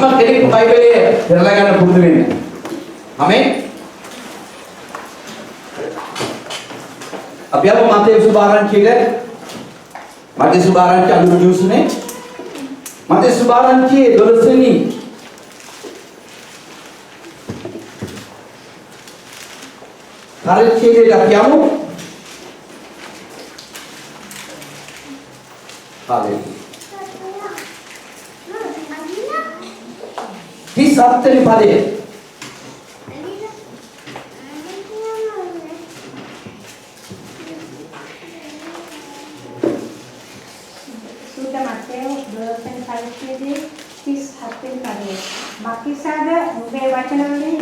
හැම කෙනෙක්ම බයිබලයේ පෙරලා ගන්න පුරුදු වෙන්න. ආමෙන්. අපි අප මතේ සුභාරංචියේ මතේ සුභාරංචි අලුත් නිවුස්නේ මතේ සුභාරංචියේ 12 වෙනි පරිච්ඡේදයට අපි යමු. හාලෙලුයා. 37 වෙනි පදයේ Bakisad ube වචනවලින්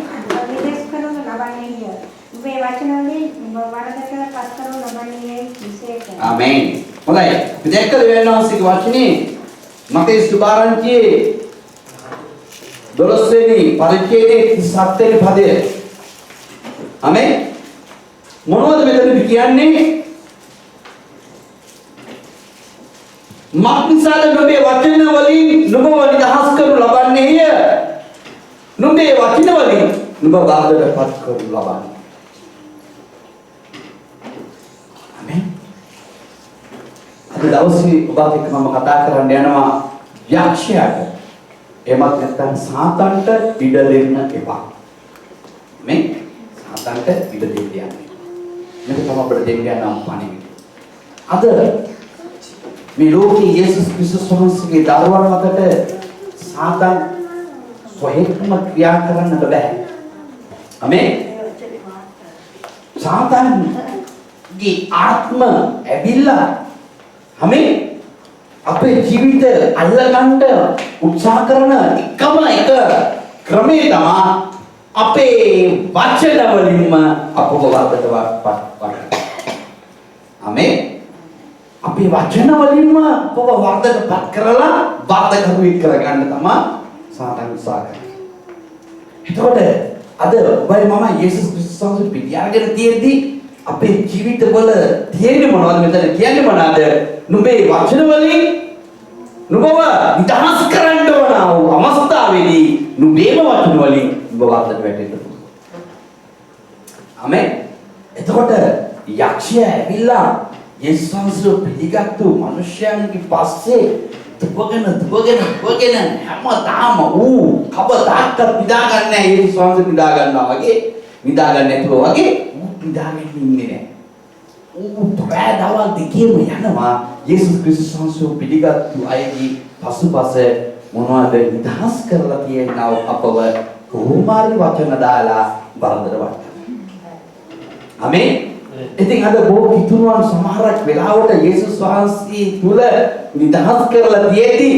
නිදෙස් කරනු ලබන්නේ ube වචනවලින් වරදට පත් කරනු ලබන්නේ විශේෂයි. ආමේන්. හොඳයි. අපි දැක්කද වෙනවාසික වචනේ මතේ සුභාරංචියේ 12 වෙනි පරිච්ඡේදයේ 37 වෙනි පදය. ආමේන්. මොනවද මෙතනදී කියන්නේ? මක්නිසාද නුඹේ වචන වලින් නුඹව නිදහස් කරනු ලබන්නේය. නුඹේ වචන වලින් නුඹ වාදයටපත් කරනු ලබන්නේ. ආමේන්. අද දවසේ ඔබත් එක්ක මම කතා කරන්න යනවා යක්ෂයාට. එමත් නැත්නම් සාතන්ට ඉඩ දෙන්න එපා. මේ සාතන්ට ඉඩ දෙන්න යන්නේ. මේක තමයි අපිට දෙන්න යන පණිවිඩය. අද මේ ලෝකයේ යේසුස් ක්‍රිස්තුස් වහන්සේගේ දරුවන් මතට සාතන් ස්වයංම ක්‍රියා කරන්නට බෑ. ආමේන්. සාතන්ගේ ආත්ම ඇවිල්ලා ආමේන් අපේ ජීවිත අල්ලගන්න උත්සාහ කරන එකම එක ක්‍රමය තමයි අපේ වචන වලින්ම අපව වර්ධනවත් ආමේන්. අපේ වචන වලින්ම අපව වර්ධනපත් කරලා වර්ධකරුවෙක් කරගන්න තමයි සාතන් උත්සාහ කරන්නේ. එතකොට අද ඔබයි මම යේසුස් ක්‍රිස්තුස් වහන්සේ පිටියාගෙන තියෙද්දි අපේ ජීවිතවල තියෙන්නේ මොනවද මෙතන කියන්නේ මොනවාද? නුඹේ වචන වලින් නුඹව නිදහස් කරන්න ඕන අවස්ථාවේදී නුඹේම වචන වලින් නුඹ වර්ධන වැටෙන්න පුළුවන්. ආමේන්. එතකොට යක්ෂයා ඇවිල්ලා යේසුස් වහන්සේ පිළිගත්තු මිනිසයන්ගේ පස්සේ දුවගෙන හැමදාම ඌ කවදාවත් නිදා ගන්න නැහැ. යේසුස් වහන්සේ නිදා ගන්නවා වගේ නිදා ගන්න නැතුව වගේ ඌ නිදාගෙන ඉන්නේ නැහැ. ඌ ප්‍රෑදවල් දෙකේම යනවා. යේසුස් ක්‍රිස්තුස් වහන්සේ පිළිගත්තු අයගේ පසුපස මොනවද නිදහස් කරලා තියෙනව අපව කොහොමාරි වචන දාලා වරදරවන්න. ආමේන්. ඉතින් අද බොහෝ කිතුණුවන් සමහරක් වෙලාවට යේසුස් වහන්සේ තුල නිදහස් කරලා තියෙද්දි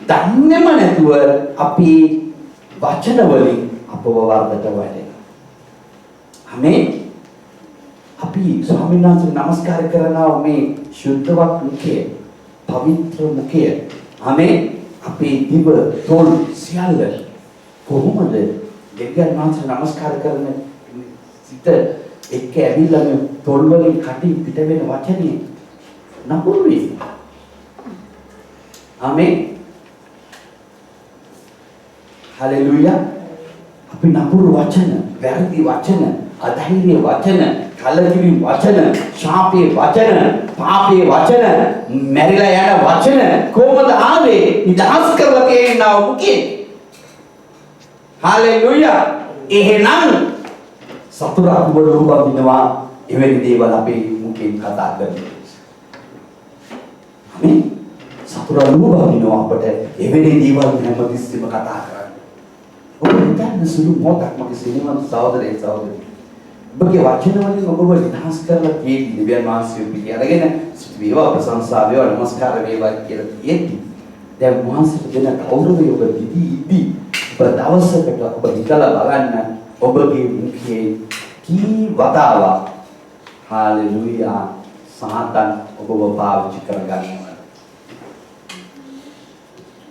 දන්නේම නැතුව අපි වචන වලින් අපව වර්ධට වැඩෙනවා. ආමේන්. අපි ස්වාමීන් වහන්සේ නමස්කාර කරනවා මේ ශුද්ධවත් මුඛය, පවිත්‍ර මුඛය. ආමේන්. අපේ දිව තොල් සියල්ල කොහොමද දෙවියන් වහන්සේ නමස්කාර කරන සිත එක්ක ඇවිල්ලා මේ තොල් වලින් කටින් පිට වෙන වචනේ නපුරු වෙයි. ආමේන්. හලෙලූයා. අපි නපුරු වචන, වැරදි වචන, අධෛර්ය වචන, කලකිරි වචන, ශාපේ වචන, පාපේ වචන, මැරිලා යන වචන කොහොමද ආවේ? නිදහස් කරලා තියෙනවා මුකේ. හලෙලූයා. එහෙනම් සතුරා ඔබ ලෝභිනවා එවැනි දේවල් අපේ මුඛයෙන් කතා කරන්නේ. ආමේන්. සතුරා ලෝභිනවා අපට එවැනි දේවල් හැමතිස්සෙම කතා කරන්නේ. ඔබ හිතන්න සුළු මොහොතක් මගේ සිනමන් සහෝදරේ සහෝදරි. ඔබගේ වචන වලින් ඔබව නිදහස් කරලා තියෙන්නේ දෙවියන් වහන්සේ පිළි අරගෙන වේවා ප්‍රශංසා වේවා නමස්කාර වේවා කියලා තියෙන්නේ. දැන් වහන්සේට දෙන ගෞරවය ඔබ දිදී ඔබ දවසකට ඔබ හිතලා බලන්න ඔබගේ මුඛයේ කී වතාවක් හාලෙලූයා සාතන් ඔබව පාවිච්චි කරගන්නවා.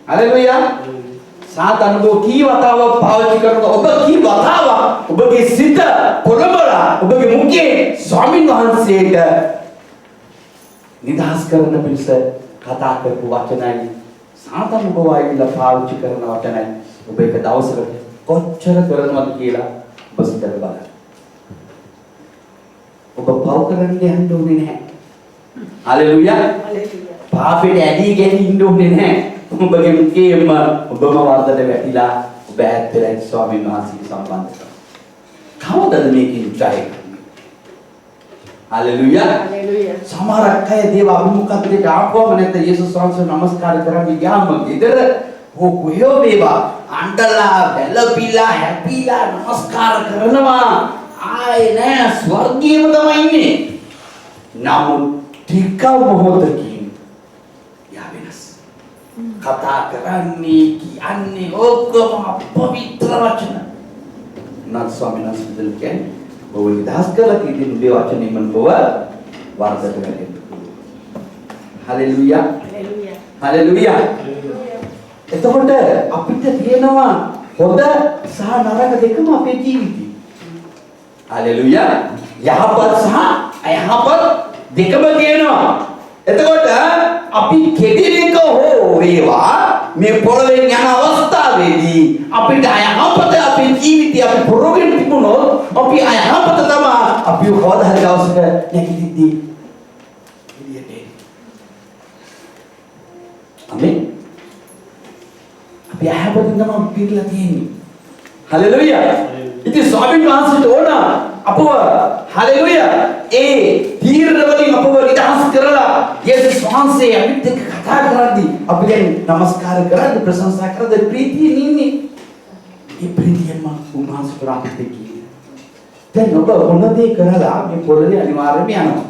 හාලෙලූයා. සාතන් ඔබ කී වතාවක් පාවිච්චි කරනකොට ඔබ කී වතාවක් ඔබගේ සිත පොළඹලා ඔබගේ මුඛයේ ස්වාමීන් වහන්සේට නිදහස් කරන පිණිස කතා කරපු වචනයි සාතන් ඔබව ආවිලා පාවිච්චි කරන වචනයි ඔබ එක දවසකට කොච්චර කරනවද කියලා ඔබ සිතලා බලන්න. ඔබ පව කරන්න යන්න ඕනේ නැහැ. හලෙලූයා. පාපෙට ඇදී ගෙනින්න ඕනේ නැහැ. ඔබගේ මුකේම ඔබම වර්ධට වැටිලා ඔබ ඇත්තටම ස්වාමීන් වහන්සේට සම්බන්ධ කරගන්න. කවදද මේකෙන් ජය ගන්නේ? හලෙලූයා. හලෙලූයා. සමහරක් අය දේව අභිමුඛත්වයට ආපුවම නැත්නම් යේසුස් වහන්සේට නමස්කාර කරන්න ගියාම ගෙදර කොහේ වේවා අඬලා බැලපිලා හැපිලා නමස්කාර කරනවා. ආයේ නෑ ස්වර්ගයේම තමයි ඉන්නේ. නමුත් ටික මොහොතකින් යා වෙනස්. කතා කරන්නේ කියන්නේ ඔක්කොම අපවිත්‍ර වචන. නත් ස්වාමීන් වහන්සේ කියන්නේ ඔබ නිදහස් කරලා තියෙන මේ වචනේම ඔබ වර්ධක වෙන්න. හලෙලූයා. හලෙලූයා. හලෙලූයා. එතකොට අපිට තියෙනවා හොඳ සහ නරක දෙකම අපේ ජීවිතේ. හලෙලූයා. යහපත් සහ අයහපත් දෙකම තියෙනවා. එතකොට අපි කෙදිනක හෝ වේවා මේ පොළවෙන් යන අවස්ථාවේදී අපිට අයහපත අපේ ජීවිතය අපි පොරොගෙන තිබුණොත් අපි අයහපත තමයි අපි කවදා හරි දවසක නැගිටිද්දී එළියට එන්නේ. ආමේන්. අපි අයහපතින් තමයි පිරලා තියෙන්නේ. හලෙලූයා. ඉතින් ස්වාමීන් වහන්සේට ඕන අපව හලෙලූයා ඒ තීරණ වලින් අපව නිදහස් කරලා යේසුස් වහන්සේ අපිට එක්ක කතා කරද්දී අපි දැන් නමස්කාර කරද්දී ප්‍රශංසා කරද්දී ප්‍රීතියෙන් ඉන්නේ. ඒ ප්‍රීතියම උන්වහන්සේට අපිට කියන්නේ. දැන් ඔබ මොන දේ කරලා මේ පොළවේ අනිවාර්යයෙන්ම යනවා.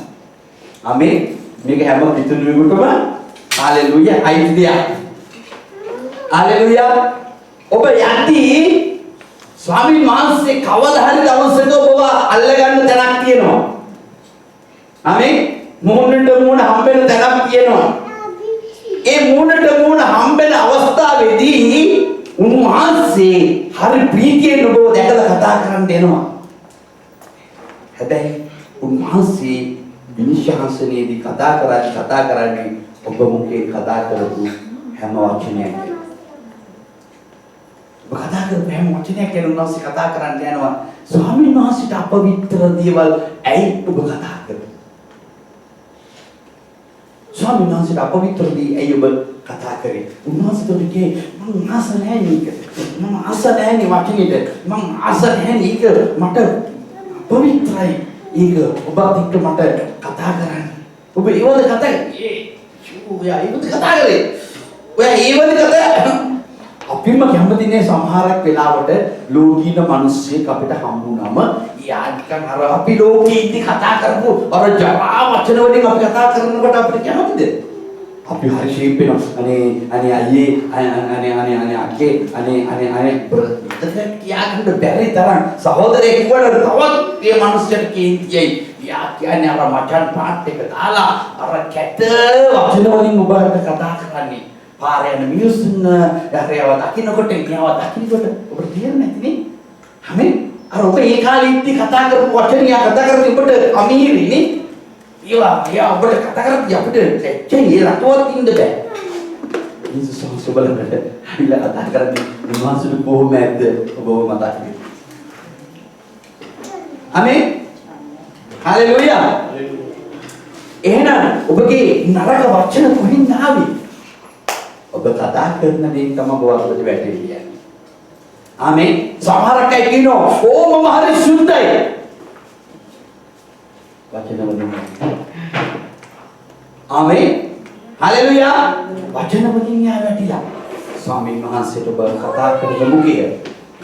ආමේන්. මේක හැම පිටුනුවෙකුටම හලෙලූයා අයිතිය. හලෙලූයා. ඔබ යන්නේ ස්වාමීන් වහන්සේ කවදා හරි දවසක ඔබව අල්ලගන්න තැනක් තියෙනවා. ආමේන්. මූණට මූණ හම්බෙන තැනක් තියෙනවා. ඒ මූණට මූණ හම්බෙන අවස්ථාවේදී උන්වහන්සේ හරි ප්‍රීතියෙන් ඔබව දැකලා කතා කරන්න එනවා. හැබැයි උන්වහන්සේ විනිශ්චයන්සනේදී කතා කරන්නේ ඔබ මුඛේ කතා කරපු හැම වචනයක්ම. ඔබ කතා කරපු හැම වචනයක් ගැන උන්වහන්සේ කතා කරන්න යනවා. ස්වාමීන් වහන්සේට අපවිත්‍ර දේවල් ඇයි ඔබ කතා කරන්නේ? ස්වාමීන් වහන්සේට අපවිත්‍ර දේ ඇයි ඔබ කතා කරේ? උන්වහන්සේට කියේ මම ආස නැහැ නේද? මම ආස නැහැ නේ වචනෙට. මම ආස නැහැ නේද? මට පවිත්‍රයි. ඒක ඔබත් එක්ක මට කතා කරන්න. ඔබ ඒවද කතා ඔයා ඒවද කතා කරේ? ඔයා ඒවද කතා අපිම කැමතිනේ සමහරක් වෙලාවට ලෝකීන මිනිස්සෙක් අපිට හම්බුනම යා නිකන් අර අපි ලෝකේ ඉඳි කතා කරපු අර ජරා වචන වලින් අපි කතා කරනකොට අපිට කැමතිද? අපි හරි ෂේප් වෙනවා. අනේ අයියේ අනේ අක්කේ අනේ ප්‍රතිපද කියාගන්න බැරි තරම් සහෝදරයෙක් කිව්වට තවත් මේ මිනිස්සුන්ට කේන්තියයි. යා කියන්නේ අර මචන් පාට් එක දාලා අර කැත වචන වලින් ඔබට කතා කරන්නේ. පාරේ යන මිනිස්සුන් යරේව දකින්නකොට ගියාව දකින්නකොට ඔබට තේරෙන්නේ නැතිනේ. හැම අර ඔබ ඒ කාලේ ඉඳි කතා කරපු වචන යා කතා කරපු ඔබට අමීරිනේ. යා ඔබට කතා කරපු අපිට එච්චේ රටවත් ඉන්න බෑ. යේසුස් වහන්සේ බලන්නට හිලා කතා කරන්නේ උන්වහන්සේට කොහොම ඇද්ද ඔබව මතක් වෙන්නේ. ආමේන්. හලෙලූයා. එහෙනම් ඔබගේ නරක වචන කොහෙන්ද ආවේ? ඔබ කතා කරන දේ තමයි ඔබට වැටෙන්නේ. ආමේන්. සමහරක් අය කියනවා ඕ මම හරි සුද්ධයි. වචන වලින්. ආමේන්. හලෙලූයා. වචන වලින් යා වැටිලා. ස්වාමීන් වහන්සේට ඔබ කතා කරන මුඛය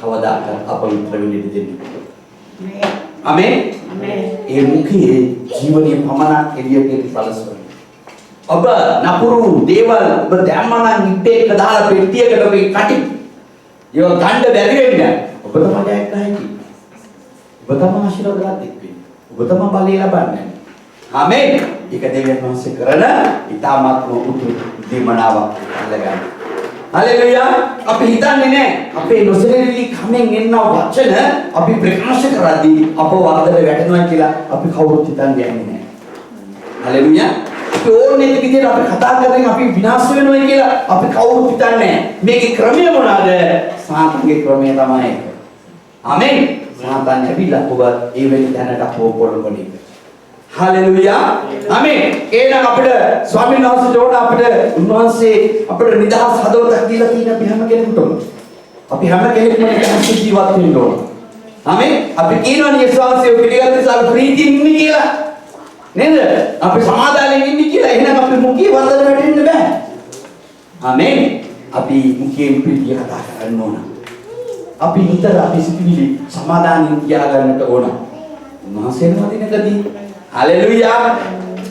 කවදාකවත් අපවිත්‍ර වෙන්නේ දෙන්නේ. ආමේන්. ඒ මුඛයේ ජීවනයේ පමණක් එළියට සලස්වන. ඔබ නපුරු දේවල් ඔබ දැම්මනම් ඉබ්බේක දාලා පෙට්ටියකට ඔබේ කටි. ඒක ගන්න බැරි වෙන්නේ. ඔබ තමයි ජයග්‍රහණය. ඔබ තමයි ආශිර්වාදات එක්කේ. ඔබ තමයි බලය ලබන්නේ. ආමේන්. ඒක දෙවියන් වහන්සේ කරන ඊ타මාත්ම උතුම් දීමනාවක් අල්ලගන්න. හලෙලූයා. අපි හිතන්නේ නැහැ අපේ නොසලෙලි කමෙන් එන වචන අපි ප්‍රකාශ කරද්දී අප වර්ධන වැටෙනවා කියලා අපි කවුරුත් හිතන්නේ නැහැ. හලෙලූයා. අපි ඕනේ නැති විදිහට අපි කතා කරගෙන අපි විනාශ වෙනවා කියලා අපි කවුරුත් හිතන්නේ නැහැ. මේකේ ක්‍රමය මොනවාද? සාතන්ගේ ක්‍රමය තමයි ඒක. ආමෙන්. සාතන් ඇවිල්ලා ඔබ ඒ වෙලේ දැනට පොළොන්නේ. හලෙලුයා. ආමෙන්. එහෙනම් අපිට ස්වාමීන් වහන්සේට ඕන අපිට උන්වහන්සේ අපිට නිදහස් හදවතක් දීලා තියෙන අපි හැම කෙනෙකුටම. අපි හැම කෙනෙක්ම නිදහස් ජීවත් වෙන්න ඕන. ආමෙන්. අපි කියනවනේ යේසුස් වහන්සේ පිළිගන්න නිසා ප්‍රීතියෙන් ඉන්නේ කියලා. නේද? අපි සමාදානයෙන් ඉන්නේ කියලා. එහෙනම් අපි මුඛයේ වරදට වැටෙන්න බෑ. ආමෙන්. අපි මුඛයෙන් ප්‍රීතිය කතා කරන්න ඕන. අපි හිතර අපි සිතිවිලි සමාදානයෙන් තියාගන්නට ඕන. උන්වහන්සේම දිනකදී හලෙලුයා.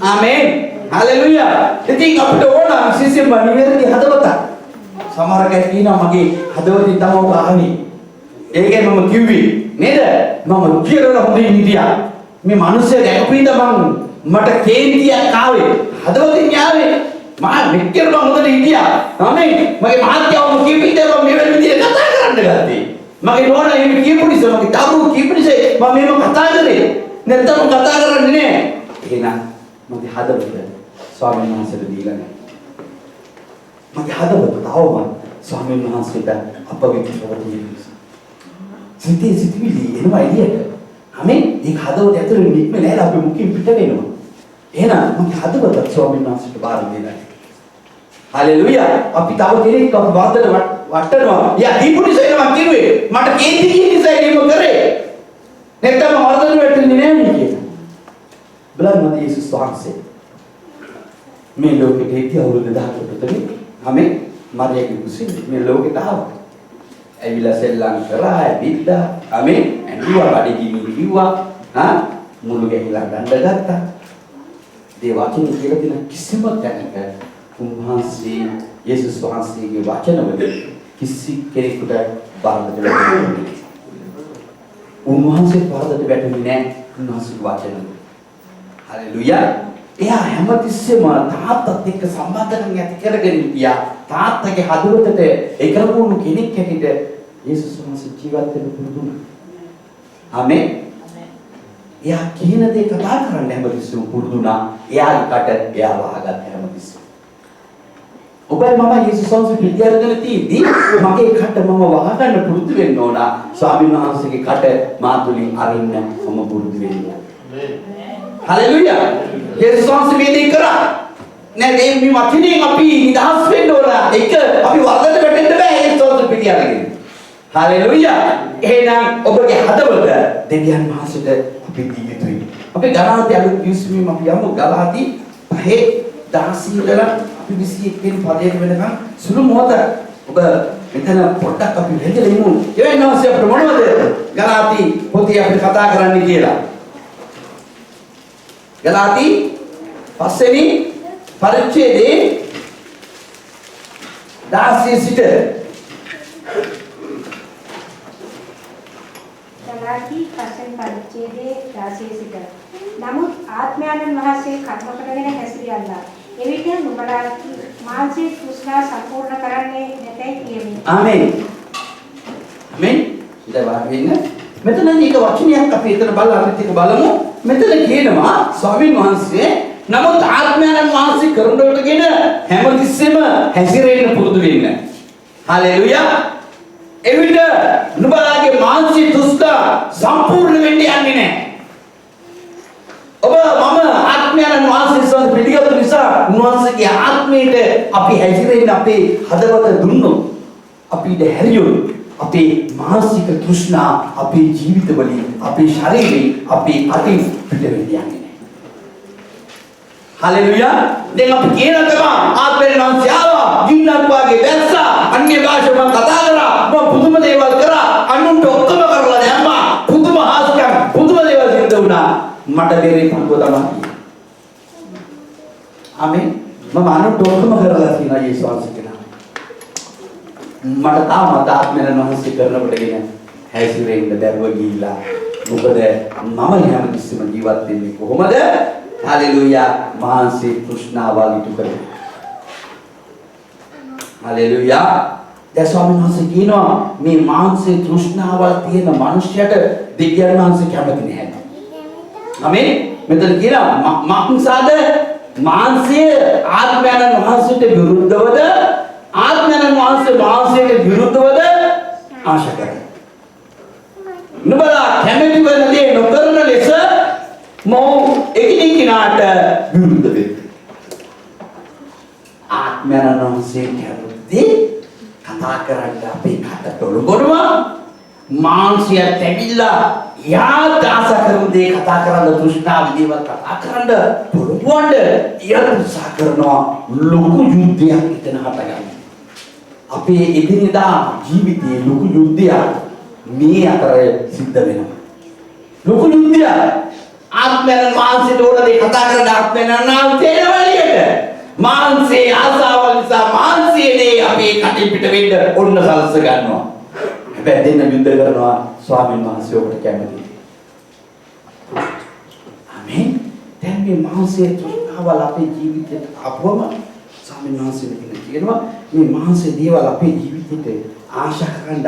ආමෙන්. හලෙලුයා. ඉතින් අපිට ඕන විශේෂයෙන්ම නිවැරදි හදවතක්. සමහර කෙනෙක් කියනවා මගේ හදවතින් තමයි ආවේ. ඒකෙන් මම කිව්වේ නේද? මම කියලා හොඳින් හිටියා. මේ මිනිස්සු දැකපු ඉඳන් මට කේන්තියක් ආවේ. හදවතින් ආවේ. මම මෙච්චර හොඳට හිටියා. ආමෙන්. මගේ මහත්යවම කියපු ඉඳන් මම මේ විදිහට කතා කරන්න ගත්තේ. මගේ නෝනා එහෙම කියපු නිසා මගේ දරුවෝ කියපු නිසා මම මේව කතා කරේ. නැත්නම් කතා කරන්නේ නෑ. එහෙනම් මගේ හදවත ස්වාමීන් වහන්සේට දීලා නෑ. මගේ හදවත තවම ස්වාමීන් වහන්සේට අපවිත්‍රව දීලා. සිතිවිලි එනවා එළියට. ආමෙන්. ඒක හදවත ඇතුලේ නික්මෙලා නෑ අපි මුකින් පිට වෙනවා. එහෙනම් මගේ හදවත ස්වාමීන් වහන්සේට බාර දෙලා. හලෙලුයා. අපි තව කෙනෙක් අප වාදයට වටනවා. යා දීපු නිසා මම කිව්වේ මට කේන්ති කියන නිසා එහෙම කරේ. නැත්නම් වරදට වැටෙන්නේ නෑ නේ කියලා. බලන්න යේසුස් වහන්සේ මේ ලෝකෙට හිටිය අවුරුදු 1000කට විතර ආමෙන් මරියගේ කුසින් මේ ලෝකෙට ආවා. ඇවිල්ලා සෙල්ලම් කරා ඇවිල්ලා ආමෙන් ඇඬුවා බඩගිනි කිව්වා මුළු ගැහිලා ගන්න ගත්තා. ඒ වචන කියලා දෙන කිසිම තැනක උන්වහන්සේ යේසුස් වහන්සේගේ වචනවල කිසි කෙනෙකුට බාධා දෙන්නේ උන්වහන්සේ පාදයට වැටෙන්නේ නැහැ උන්වහන්සේගේ වචන. හලෙලුයා. එයා හැමතිස්සෙම තාත්තත් එක්ක සම්බන්ධකම් ඇති කරගෙන ගියා. තාත්තගේ හදවතට එකලුණු කෙනෙක් හැටියට යේසුස් වහන්සේ ජීවත් වෙන්න පුරුදු වුණා. ආමෙන්. එයා කියන දේ කතා කරන්න හැමතිස්සෙම පුරුදු වුණා. එයාගේ කට එයා වහගත්ත හැමතිස්සෙම. ඔබයි මම යේසුස් වහන්සේ පිළිගන්න තියෙද්දි මගේ කට මම වහගන්න පුරුදු වෙන්න ඕන. ස්වාමීන් වහන්සේගේ කට මා තුලින් අරින්න මම පුරුදු වෙන්න. හලෙලුයා. යේසුස් වහන්සේ මේ දේ කරා. නෑ මේ වචනේ අපි නිදහස් වෙන්න ඕන. ඒක අපි වරදට වැටෙන්න බෑ යේසුස් වහන්සේ පිළිගන්න. හලෙලුයා. එහෙනම් ඔබගේ හදවත දෙවියන් වහන්සේට අපි දී යුතුයි. අපි ගලාති අලුත් යුස්මීම අපි යමු ගලාති 5:16 ඉඳලා අපි 21 වෙනි පදයට වෙනකන් සුළු මොහොත ඔබ මෙතන පොඩ්ඩක් අපි රැඳෙලා ඉමු. ඒ වෙනවාසේ අපිට මොනවද ගලාති පොතේ අපි කතා කරන්නේ කියලා. ගලාති 5 වෙනි පරිච්ඡේදයේ 16 සිට ගලාති 5 වෙනි පරිච්ඡේදයේ 16 සිට නමුත් ආත්මයන්න් වහන්සේ කර්ම කරගෙන හැසිරියල්ලා එවිට නුඹලා මානසික තෘෂ්ණා සම්පූර්ණ කරන්නේ නැතයි කියමි. ආමෙන්. ආමෙන්. ඉතින් වාගෙන්න මෙතන මේක වචනයක් අපි එතන බලලා අපිත් එක බලමු. මෙතන කියනවා ස්වාමීන් වහන්සේ නමුත් ආත්මයන් වහන්සේ කරනකොටගෙන හැමතිස්සෙම හැසිරෙන්න පුරුදු වෙන්න. හලෙලුයා. එවිට නුඹලාගේ මානසික තෘෂ්ණා සම්පූර්ණ වෙන්න යන්නේ නැහැ. ඔබ මම ආත්මයන් වහන්සේ පිළිගත්තු නිසා උන්වහන්සේගේ ආත්මයට අපි හැසිරෙන්න අපේ හදවත දුන්නොත් අපිට හැරියොත් අපේ මානසික තෘෂ්ණා අපේ ජීවිතවලින් අපේ ශරීරයෙන් අපේ අතින් පිට වෙන්න යන්නේ නැහැ. හලෙලුයා. දැන් අපි කියන තමයි ආත්මයන් වහන්සේ ආවා ගින්නක් වාගේ දැස්සා අන්‍ය භාෂාවෙන් කතා කරා මම පුදුම දේවල් කරා අනුන්ට ඔක්කොම කරලා දැම්මා පුදුම හාස්කම් පුදුම දේවල් සිද්ධ වුණා. මට දෙරේ පංගුව තමයි. ආමෙන්. මම අනුන්ට ඔක්කොම කරලා තියෙනවා යේසුස් වහන්සේගේ නාමයෙන්. මට තාමත් ආත්මයන් වහන්සේ කරනකොටගෙන හැසිරෙන්න බැරුව ගිහිල්ලා මොකද මම හැමතිස්සෙම ජීවත් වෙන්නේ කොහොමද? හලෙලුයා. මානසික තෘෂ්ණාවල් ඉටු කරගෙන. හලෙලුයා. දැන් ස්වාමීන් වහන්සේ කියනවා මේ මානසික තෘෂ්ණාවල් තියෙන මිනිහයට දෙවියන් වහන්සේ කැමති නැහැ. ආමෙන්. මෙතන කියනවා මක්නිසාද මාංශය ආත්මයන් වහන්සේට විරුද්ධවද ආත්මයන් වහන්සේ මාංශයට විරුද්ධවද ආශා කරනවා. නුඹලා කැමැති වෙන දේ නොකරන ලෙස මොහු එකිනෙකාට විරුද්ධ වෙයි. ආත්මයන් වහන්සේ කැමති කතා කරන්න අපේ කට තොලගොනවා මාංශය තැවිලා යාත් ආශා කරන දේ කතා කරන්න තෘෂ්ණාව දේවල් කතා කරන්න තොලගොන්න යත්සා කරනවා ලොකු යුද්ධයක් එතන හටගන්නවා. අපේ එදිනෙදා ජීවිතයේ ලොකු යුද්ධයක් මේ අතර සිද්ධ වෙනවා. ලොකු යුද්ධයක් ආත්මයන් මාංශයට ඕන දේ කතා කරන ආත්මයන් නාමයෙන් වලියට මාංශේ ආසාවල් නිසා මාංශයේදී අපේ කටින් පිට වෙන්න ඔන්න සලස්ස ගන්නවා. හැබැයි දෙන්න යුද්ධ කරනවා ස්වාමීන් වහන්සේ ඔබට කැමතියි. ආමේන්. දැන් මේ මාංශයේ තෘෂ්ණාවල් අපේ ජීවිතයට ආවම ස්වාමීන් වහන්සේ කියනවා මේ මාංශයේ දේවල් අපේ ජීවිතයට ආශා කරන්න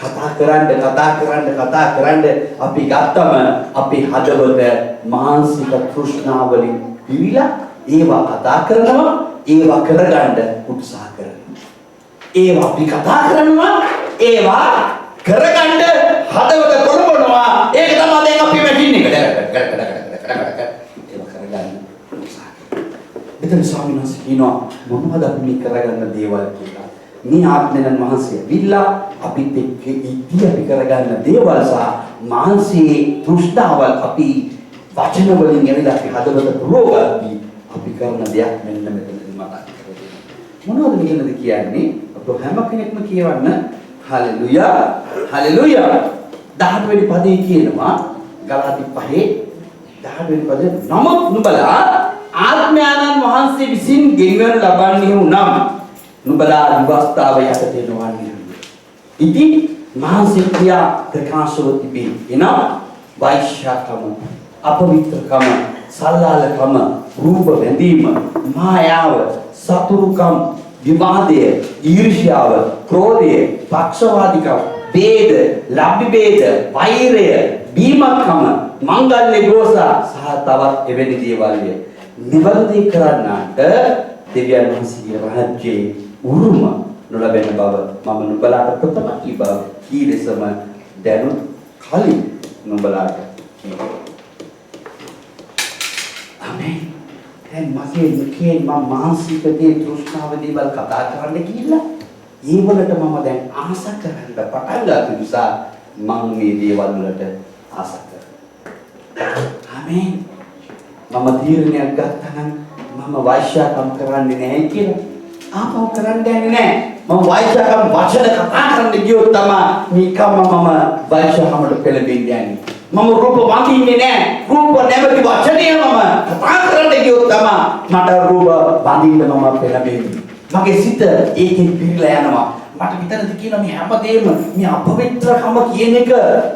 කතා කරන්න අපි ගත්තම අපේ හදවත මානසික තෘෂ්ණාවලින් පිරීලා ඒවා කතා කරනවා ඒවා කරගන්න උත්සාහ කරනවා. ඒවා අපි කතා කරනවා ඒවා කරගන්න හදවත තොරවනවා. ඒක තමයි දැන් අපි මැෂින් එක ඒවා කරගන්න උත්සාහ කරනවා. එතන ස්වාමීන් වහන්සේ කියනවා මොනවද අපි මේ කරගන්න දේවල් කියලා. මේ ආත්මයන් වහන්සේ විල්ලා අපිට ඉති අපි කරගන්න දේවල් සහ මානසික තෘෂ්ණාවල් අපි වචන වලින් එවිලා අපි හදවත රෝගී අපි කරන දෙයක් මෙන්න මෙතනදී මතක් කරගන්න. මොනවද මෙතනද කියන්නේ? අප හැම කෙනෙක්ම කියවන්න හලෙලුයා හලෙලුයා 18 වෙනි පදේ කියනවා ගලාති 5 18 වෙනි පදේ නමුත් නුඹලා ආත්මයන් වහන්සේ විසින් ගෙන්වනු ලබන්නේ නම් නුඹලා විවස්ථාව යටතේ නොවන්නේ. ඉතින් මානසික ක්‍රියා ප්‍රකාශව තිබේ. එනම් වෛශ්‍යකම, අපවිත්‍රකම, සල්ලාලකම, රූප වැඳීම, මායාව, සතුරුකම්, විවාදය, ඊර්ෂ්‍යාව, ක්‍රෝධය, පක්ෂවාදිකම, ભેද, ලබ්ධි ભેද, වෛරය, බීමක්කම, මංගල්‍ය දෝෂ සහ තවත් එවැනි දේවල් නිවර්ති කරන්නට දෙවියන් වහන්සේගේ රාජ්‍යයේ උරුම නොලබෙන බව මම නුඹලාට ප්‍රථම කී බව කී ලෙසම දැනුත් කලින් නුඹලාට කියනවා. ආමේන්. දැන් මගේ මුඛයෙන් මම මානසික දේ තෘෂ්ණාව දේවල් කතා කරන්න කියලා ඒ වලට මම දැන් ආස කරන්න පටන් ගත්ත නිසා මම මේ දේවල් වලට ආස කරනවා. ආමේන්. මම තීරණයක් ගත්තා නම් මම වෛශ්‍යකම් කරන්නේ නැහැ කියලා. ආපහු කරන්න යන්නේ නැහැ. මම වෛශ්‍යකම් වචන කතා කරන්න ගියොත් තමයි නිකම්ම මම වෛශ්‍යකමට පෙළඹෙන්නේ යන්නේ. මම රූප වඳින්නේ නැහැ. රූප නැමැති වචනය මම කතා කරන්න ගියොත් තමයි මට රූප වඳින්න මම පෙළඹෙන්නේ. මගේ සිත ඒකෙන් පිරීලා යනවා. මට විතරද කියන මේ හැමදේම මේ අපවිත්‍රකම කියන එක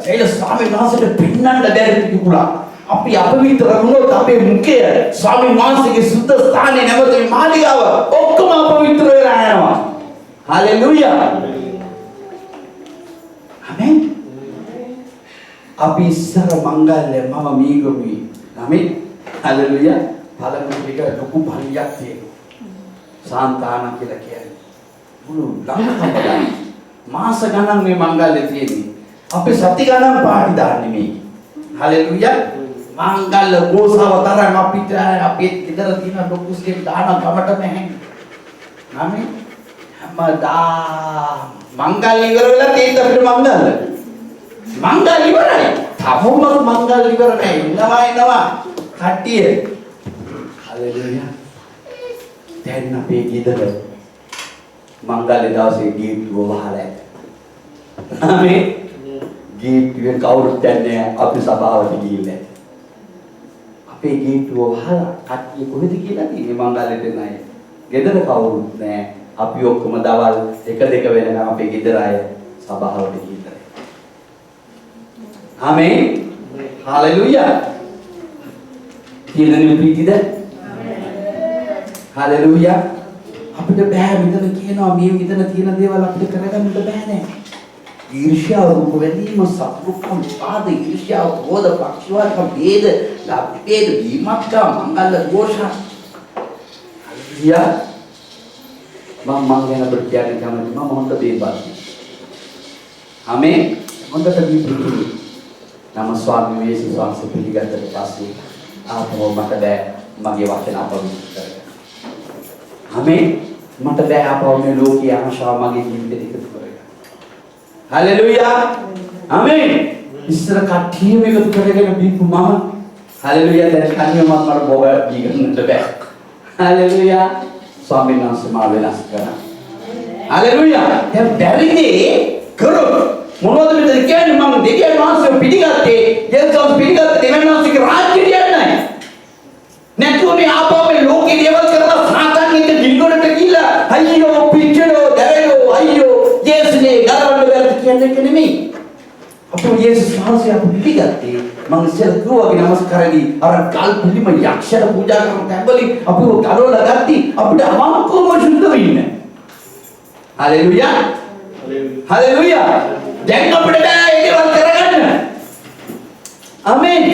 සෛල ස්වාමීන් වහන්සේට පෙන්වන්න බැරි පිටුකුලක්. අපි අපවිත්‍ර වුණොත් අපේ මුඛය ස්වාමීන් වහන්සේගේ සුද්ධ ස්ථානයේ නැවත මාලිගාව ඔක්කොම අපවිත්‍ර වෙලා යනවා. හලෙලුයා. ආමේන්. අපි ඉස්සර මංගල්‍ය මම මීගොවි. ආමේන්. හලෙලුයා. පළවෙනි එක ලොකු පරියක් තියෙනවා. සාන්තාන කියලා කියන්නේ. මුළු ළඟම බලන්න. මාස ගණන් මේ මංගල්‍ය තියෙන්නේ. අපි සති ගණන් පාටි දාන්නේ මේ. හලෙලුයා. මංගල ගෝසාව තරම් අපිට අපේ ගෙදර තියෙන ලොකුස්ගේ දාන කමට නැහැ. ආමේ හැමදා මංගල ඉවර වෙලා තියෙද්දි අපිට මංගල ඉවරයි. තවම මංගල ඉවර නැහැ. එනවා කට්ටිය. හලෙලුයා. දැන් අපේ ගෙදර මංගල දවසේ ගේට්ටුව වහලා. ආමේ ගේට්ටුවේ කවුරුත් නැහැ. අපි සභාවට ගිහිල්ලා. අපේ ගේට්ටුව වහලා කට්ටිය කොහෙද කියලා තියෙන්නේ මංගලෙට නෑ. ගෙදර කවුරුත් නෑ. අපි ඔක්කොම දවල් 1-2 වෙනකම් අපේ ගෙදර අය සභාවට ගිහිල්ලා. ආමේන්. හalleluya. කියනනේ ප්‍රීතිද? ආමේන්. හalleluya. අපිට බෑ මෙතන කියනවා මේ මෙතන තියෙන දේවල් අපිට කරගන්න බෑ නෑ. ඊර්ෂ්‍යාව රූප වැදීම සතුරුකම් පාද ඊර්ෂ්‍යාව ක්‍රෝධ පක්ෂපාත ભેද ලාභේද විමක්ඛ මංගල දෝෂ හරියා මම ගැන ප්‍රත්‍යාගෙන කැමති මම හොඳ බේබත් ආමේ හොඳට දීපුතුනි නම ස්වාමී වේසු වහන්සේ පිළිගත්තට පස්සේ ආපහු මට බෑ මගේ වචන අපවිත්‍ර කරගන්න. ආමේ මට බෑ ආපහු මේ ලෝකයේ ආශාව මගේ ජීවිතේට එකතු කරගන්න. හalleluya ආමේන්. ඉස්සර කට්ටියම එකතු කරගෙන බීපු මම හalleluya දැන් කන්‍යමත් මට බොබ දී ගන්නට බෑ. හalleluya ස්වාමීන් වහන්සේ මා වෙනස් කරා. හalleluya දැන් බැරිදී කරොත් මොනවද මෙතන කියන්නේ මම දෙවියන් වහන්සේ පිළිගත්තේ යේසුස් පිළිගත්තේ දෙවියන් වහන්සේගේ රාජ්‍යය යන්නේ නැතුව මේ ආපහු මේ ලෝකේ දේවල් කරලා සාතන්ගේ දිල්ගොඩට ගිහිල්ලා අයියෝ පිච්චෙනෝ දැවෙනෝ අයියෝ යේසුනේ ගලවන්න බැරිද කියන්නේ නෙමෙයි අපෝ යේසුස් වහන්සේ අප පිළිගත්තේ මම ඉස්සෙල් කිව්වාගේ නමස්කාරදී අර කල් පිළිම යක්ෂර පූජා කරන තැඹලි අපිව ගලවලා ගත්ති අපිට අමාරුකම සුද්ධ වෙන්නේ හalleluya හalleluya දැන් අපිට බෑ ඒකවත් කරගන්න. ආමේන්.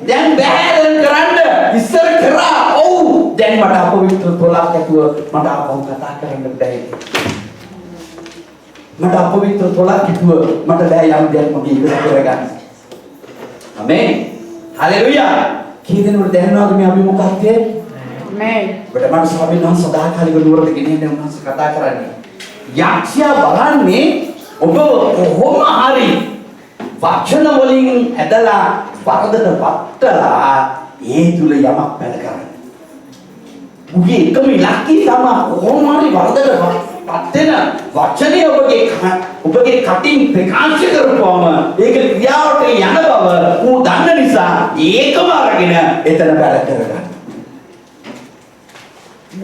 දැන් බෑ දැන් කරන්න. ඉස්සර කරා. ඔව්. දැන් මට අපවිත්‍ර තොලක් ඇතුව මට අපව කතා කරන්න බෑ. මට අපවිත්‍ර තොලක් ඇතුව මට බෑ යම් දෙයක් මගේ ඉවර කරගන්න. ආමේන්. හalleluya. කී දෙනෙකුට දැනනවද මේ අපි මොකක්ද? ආමේන්. ඔබට මම ස්වාමීන් වහන්සේ සදාකාලික නුවරට ගෙනියන්න උන්වහන්සේ කතා කරන්නේ. යක්ෂයා බලන්නේ ඔබ කොහොම හරි වචන වලින් ඇදලා වරදට පත්තලා ඒ තුල යමක් පැන කරන්න. මුගේ එකම ඉලක්කය තමයි කොහොම හරි වරදට පත්තෙන වචනේ ඔබගේ කටින් ප්‍රකාශ කරපුවම ඒක ක්‍රියාවට යන බව ඌ දන්න නිසා ඒකම අරගෙන එතන පැන කරගන්න.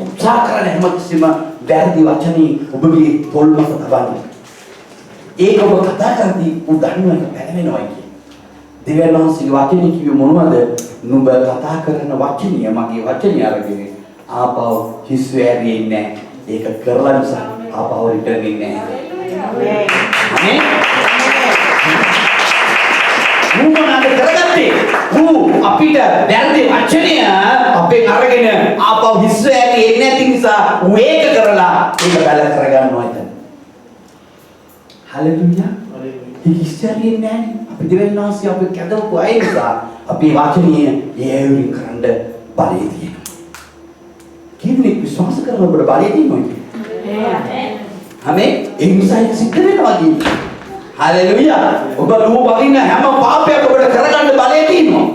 උත්සාහ කරන හැමතිස්සෙම වැරදි වචනේ ඔබගේ තොල්මක තබන්න. ඒක ඔබ කතා කරද්දී උදන්වන්න පැනවෙනවා කියන්නේ. දෙවියන් වහන්සේගේ වචනේ කිව්වේ මොනවද? නුඹ කතා කරන වචනය මගේ වචනය අරගෙන ආපහු හිස් වෙන්නේ නැහැ. ඒක කරලා නිසා ආපහු රිටර්න් වෙන්නේ නැහැ. ආමේන්. මොනවාද කරගත්තේ? අපිට වැරදි වචනය අපෙන් අරගෙන ආපහු හිස් වෙන්නේ නැති නිසා ඒක කරලා ඒක බැල කරගන්නවා එතන. හalleluya. ඉස්සරින් නෑ අපි දෙවියන් වහන්සේ අපි කැදවපු අය නිසා අපි වාචනීය ඒවින් කරන්න බලය තියෙනවා. කීදෙනෙක් විශ්වාස කරන ඔබට බලය තියෙනවා. ආමේන්. ඒ නිසා ඒක සිද්ධ වෙනවා කියන්නේ. හalleluya. ඔබ ලෝ බගින්න හැම පාපයක් ඔබට කරගන්න බලය තියෙනවා.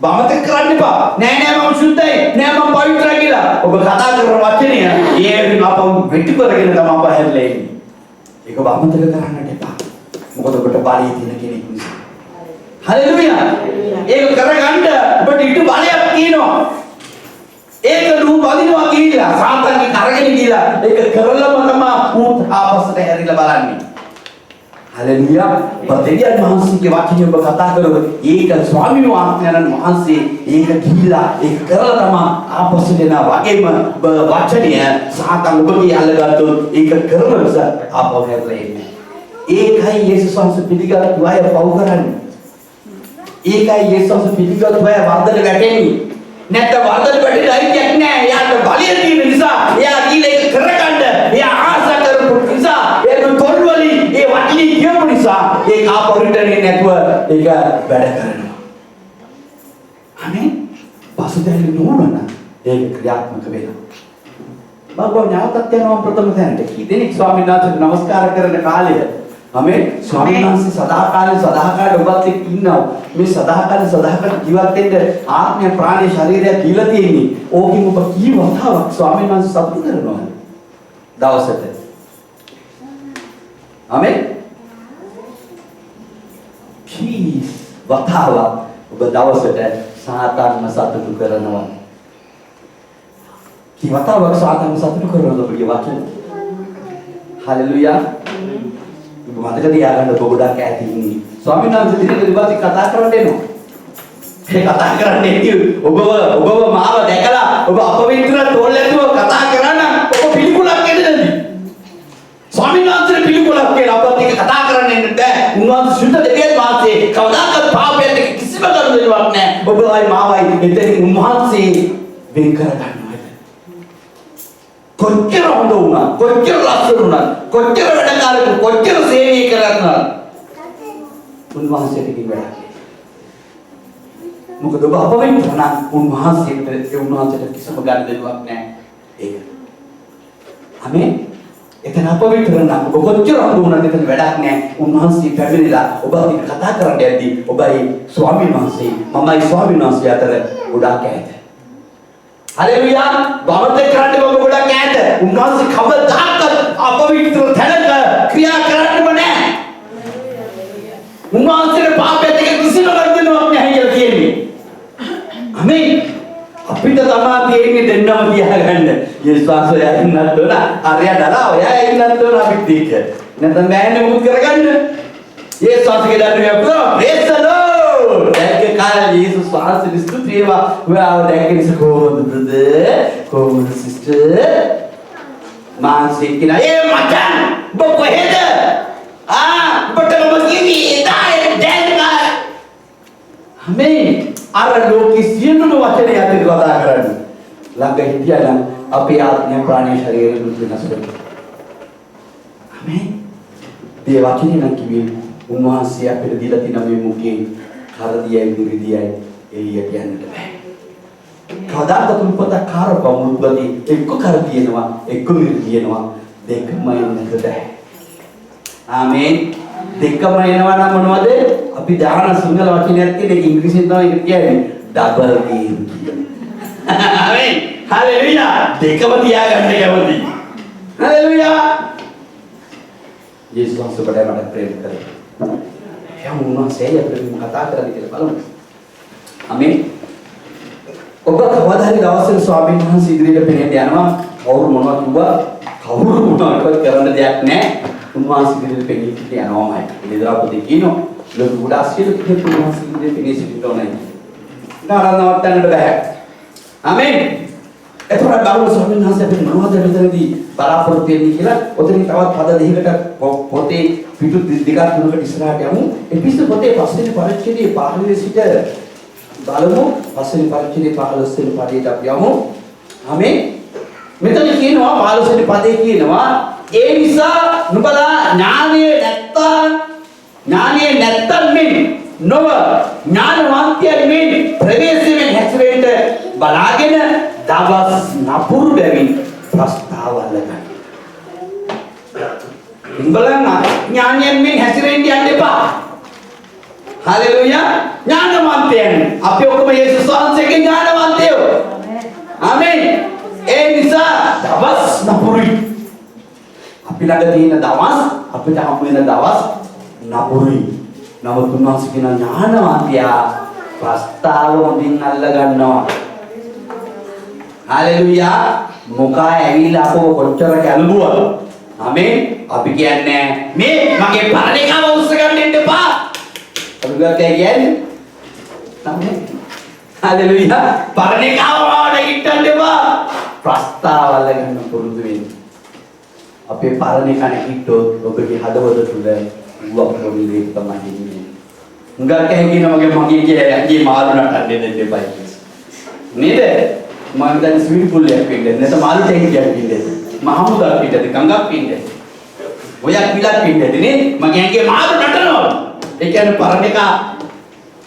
බමතක කරන්න එපා. නෑ මම සුද්ධයි. නෑ මම පවිත්‍රයි කියලා. ඔබ කතා කරන වචනය ඒවින් අපව පිටු කරගෙන තමයි අප හැරලා ඉන්නේ. ඒක වමතක කරන්නට එපා. මොකද ඔබට බලය තියෙන කෙනෙක් නිසා. හalleluya. ඒක කරගන්න ඔබට ඊට බලයක් තියෙනවා. ඒක නු බලිනවා කියලා සාතන්ගේ කරගෙන ගිහලා ඒක කරලම තමයි ඌ ආපස්සට හැරිලා බලන්නේ. හalleluya. දෙවියන් වහන්සේගේ වචනේ ඔබ කතා කරොත් ඒක ස්වාමීන් වහන්සේ ඒක ගිහිලා ඒක කරලා තමයි ආපස්සට එනවා වගේම වචනය සාතන් ඔබගේ අල්ලගත්තොත් ඒක කරන නිසා ආපහු හැරලා එන්නේ. ඒකයි යේසුස් වහන්සේ පිළිගත්තු අය පව් කරන්නේ. ඒකයි යේසුස් වහන්සේ පිළිගත්තු අය වරදට වැටෙන්නේ. නැත්නම් වරදට වැටෙන්න අයිතියක් නැහැ. එයාට බලය තියෙන නිසා එයා ගිහලා ඒක කරගන්න එයා ආශා කරපු නිසා ඒක තොල්වලින් ඒ වටිලි කියපු නිසා ඒක ආපහු රිටර්න් එන්නේ නැතුව ඒක වැඩ කරනවා. අනේ පසුතැවිලි නොවන ඒක ක්‍රියාත්මක වෙනවා. බබා ඥාතත් යනවා ප්‍රථම තැනට. කී දෙනෙක් ස්වාමීන් වහන්සේට නමස්කාර කරන කාලය ආමේන්. ස්වාමීන් වහන්සේ සදාකාලේ ඔබත් එක්ක ඉන්නවා. මේ සදාකාලේ ජීවත් වෙන්න ආත්මය ප්‍රාණය ශරීරය දීලා තියෙන්නේ. ඕකෙන් ඔබ කී වතාවක් ස්වාමීන් වහන්සේ සතුටු කරනවද? දවසට. ආමේන්. කී වතාවක් ඔබ දවසට සාතන්ව සතුටු කරනවා? කී වතාවක් සාතන්ව සතුටු කරනවද ඔබගේ වචන? හalleluya. ඔබ මතක තියාගන්න ඔබ ගොඩක් ඈත ඉන්නේ. ස්වාමීන් වහන්සේ දිනක දිවස් කතා කරන්න එනවා. ඒ කතා කරන්නේ ඔබව මාව දැකලා ඔබ අපවිත්‍ර තෝල් ඇතුව කතා කරන ඔබ පිළිකුලක් එන්නද? ස්වාමීන් වහන්සේ පිළිකුලක් කියලා අපත් එක්ක කතා ඔබයි මාවයි එතනින් උන්වහන්සේ වෙන් කර ගන්නවා. කොච්චර හොඳ වුණා, කොච්චර ලස්සන වුණා, කොච්චර වැඩකාරයෙකු, කොච්චර සේවය කරනවා. උන්වහන්සේට කිව්වා. මොකද ඔබ අපවෙන්න නම් උන්වහන්සේට කිසිම ගනුදෙනුවක් නැහැ. ඒක. ආමේන්. එතන අපවිත්‍ර නම් ඔබ කොච්චර හොඳ වුණත් එතන වැඩක් නැහැ. උන්වහන්සේ පැමිණිලා ඔබ අතින් කතා කරන්න යද්දී ඔබයි ස්වාමීන් වහන්සේ මමයි ස්වාමීන් වහන්සේ අතර ගොඩාක් ඈත. හලෙලුයා. බවත කරන්නේ ඔබ ගොඩාක් ඈත. උන්වහන්සේ කවදාකවත් අපවිත්‍ර තැනක ක්‍රියා කරන්නේම නැහැ. උන්වහන්සේගේ පාපයට කිසිම වර්ධනයක් නැහැ කියලා කියන්නේ. ආමේන්. අපිට තමයි තියෙන්නේ දෙන්නම තියාගන්න. යේසුස් වහන්සේ යන්නත් ඕන. අරයා දලා ඔයා ඉන්නත් ඕන අපිට ඒක. නැත්නම් බෑනේ මුත් කරගන්න. යේසුස් වහන්සේගේ දන්නේ අපෝ praise the Lord. ඒක කාලේ යේසුස් වහන්සේ ස්තුතිවා. ඔයා දැක්කේ කොහොමද brother? කොහොමද sister? මාන්සේ කියන ඒ මචං ඔබ කොහෙද? ඔබට මම කිව්වේ දැන් ආමේන්. අර ලෝකේ සියලුම වචන යටින් කතා කරන්නේ. ළඟ හිටියා නම් අපේ ආත්මය ප්‍රාණය ශරීරය වෙනස් කරනවා. ආමේන්. මේ වචනේ නම් කිව්වේ උන්වහන්සේ අපිට දීලා තියෙන මේ මුකේ කරදියයි දුරිදියයි එළියට යන්නට බෑ. කවදාකවත් උපත කාර්යපමුත්වදී එක්ක කර තියෙනවා එක්ක මිර තියෙනවා දෙකම එන්නට බෑ. ආමේන්. දෙකම එනවා නම් මොනවද? අපි දාන සිංහල වචනයක් තියෙන ඉංග්‍රීසියෙන් තමයි ඒක කියන්නේ ඩබල් ගේම් කියලා. ආමේන්. හalleluya. දෙකම තියාගන්න කැමති. හalleluya. යේසුස් වහන්සේ මට ප්‍රේම කරා. එයා උන්වහන්සේ අපිට කතා කරන්නේ කියලා බලමු. ආමේන්. ඔබ කවදා හරි දවසක ස්වාමීන් වහන්සේ ඉදිරියට පෙනෙන්න යනවා. කවුරු මොනවා කිව්වා කවුරු මොනවද කරන්න දෙයක් නැහැ. උන්වහන්සේ ඉදිරියට පෙනී යනවාමයි. ඉදිරියට කියනවා ලොකු ගොඩාක් සියලු කෙනෙක් උන්වහන්සේ ඉදිරියට පෙනී සිටින්න ඕනේ. නවත්තන්නට බෑ. ආමේන්. එතකොට බාලු ස්වාමීන් වහන්සේ අපිට මොනවද මෙතනදී බලාපොරොත්තු වෙන්නේ කියලා ඔතනින් තවත් පද දෙකකට පොතේ පිටු දෙකක් තුනකට ඉස්සරහට යමු. එපිසෝඩ් පොතේ පස්වෙනි පරිච්ඡේදයේ 15 සිට බලමු. පස්වෙනි පරිච්ඡේදයේ 15 වෙනි පදයට අපි යමු. ආමේන්. මෙතන කියනවා 15 වෙනි පදේ කියනවා ඒ නිසා නුඹලා ඥානය නැත්තන් මෙන් නොව ඥානවන්තයන් මෙන් ප්‍රවේශයෙන් හැසිරෙන්න බලාගෙන දවස් නපුරු බැවින් ප්‍රස්තාව අල්ලගන්න. නුඹලා ඥානයෙන් මෙන් හැසිරෙන්න යන්න එපා. හalleluya. ඥානවන්තයන් අපි ඔක්කොම යේසුස් වහන්සේගේ ඥානවන්තයෝ. ආමේන්. ඒ නිසා දවස් නපුරුයි. අපි ළඟ තියෙන දවස් අපිට හමු වෙන දවස් නපුරුයි. නමුත් උන්වහන්සේ කියන ඥානවන්තයා ප්‍රස්තාව හොඳින් අල්ල ගන්නවා. හalleluya. මොකා ඇවිල්ලා අපව කොච්චර ගැලුවා. ආමේන්. අපි කියන්නේ මේ මගේ පරණේකව උස්ස ගන්න දෙන්න එපා. අපි කියන්නේ ආමේන්. හalleluya. පරණේකව නැගිටන්න එපා. ප්‍රස්තාව අල්ල ගන්න පුරුදු වෙන්න. අපේ පරණේ කණකිට්ටෝ ඔබගේ හදවත තුළ වප්‍රොවිලේ තමයි ඉන්නේ. උඟක් කියන මගේ කියලා මාළු නටන්න දෙන්න එපා කියලා. නේද? මම දැන් ස්විමින් pool එකක් පිටින් නැත්නම් මාළු ටැංකියක් පිටින් මහමුදා පිටින් ගංගා පිටින් ඔයක් විලක් පිටින් නේ මගේ මාළු නටනවා. ඒ කියන්නේ පරණ එක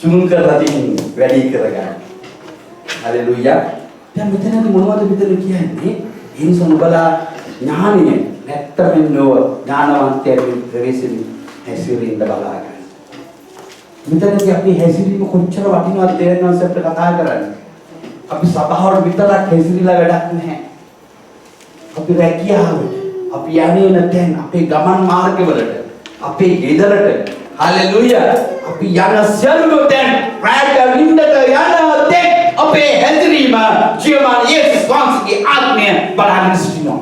චුන් කරලා තියෙන වැඩි කරගන්න. හalleluya. දැන් මෙතනදී මොනවද මෙතන කියන්නේ? ඒ නිසා ඔබලා ඥානය නැත්තම් නෝ ඥානවන්තයෙකු ප්‍රවේශයෙන් හැසිරෙන්න බලාගන්න. මෙතනදී අපි හැසිරීම කොච්චර වටිනවද තේරෙනවද අපිට කතා කරන්නේ. අපි සභාවට විතරක් හැසිරීලා වැඩක් නැහැ. අපි රැකියාවට, අපි යන්නේ නැතෙන් අපේ ගමන් මාර්ගවලට, අපේ ගෙදරට, හalleluya. අපි යන සියලුම තැන් රැක නින්දට යන තෙක් අපේ හැසිරීම ජීවමාන යේසුස් වහන්සේගේ ආත්මය බලාගෙන සිටිනවා.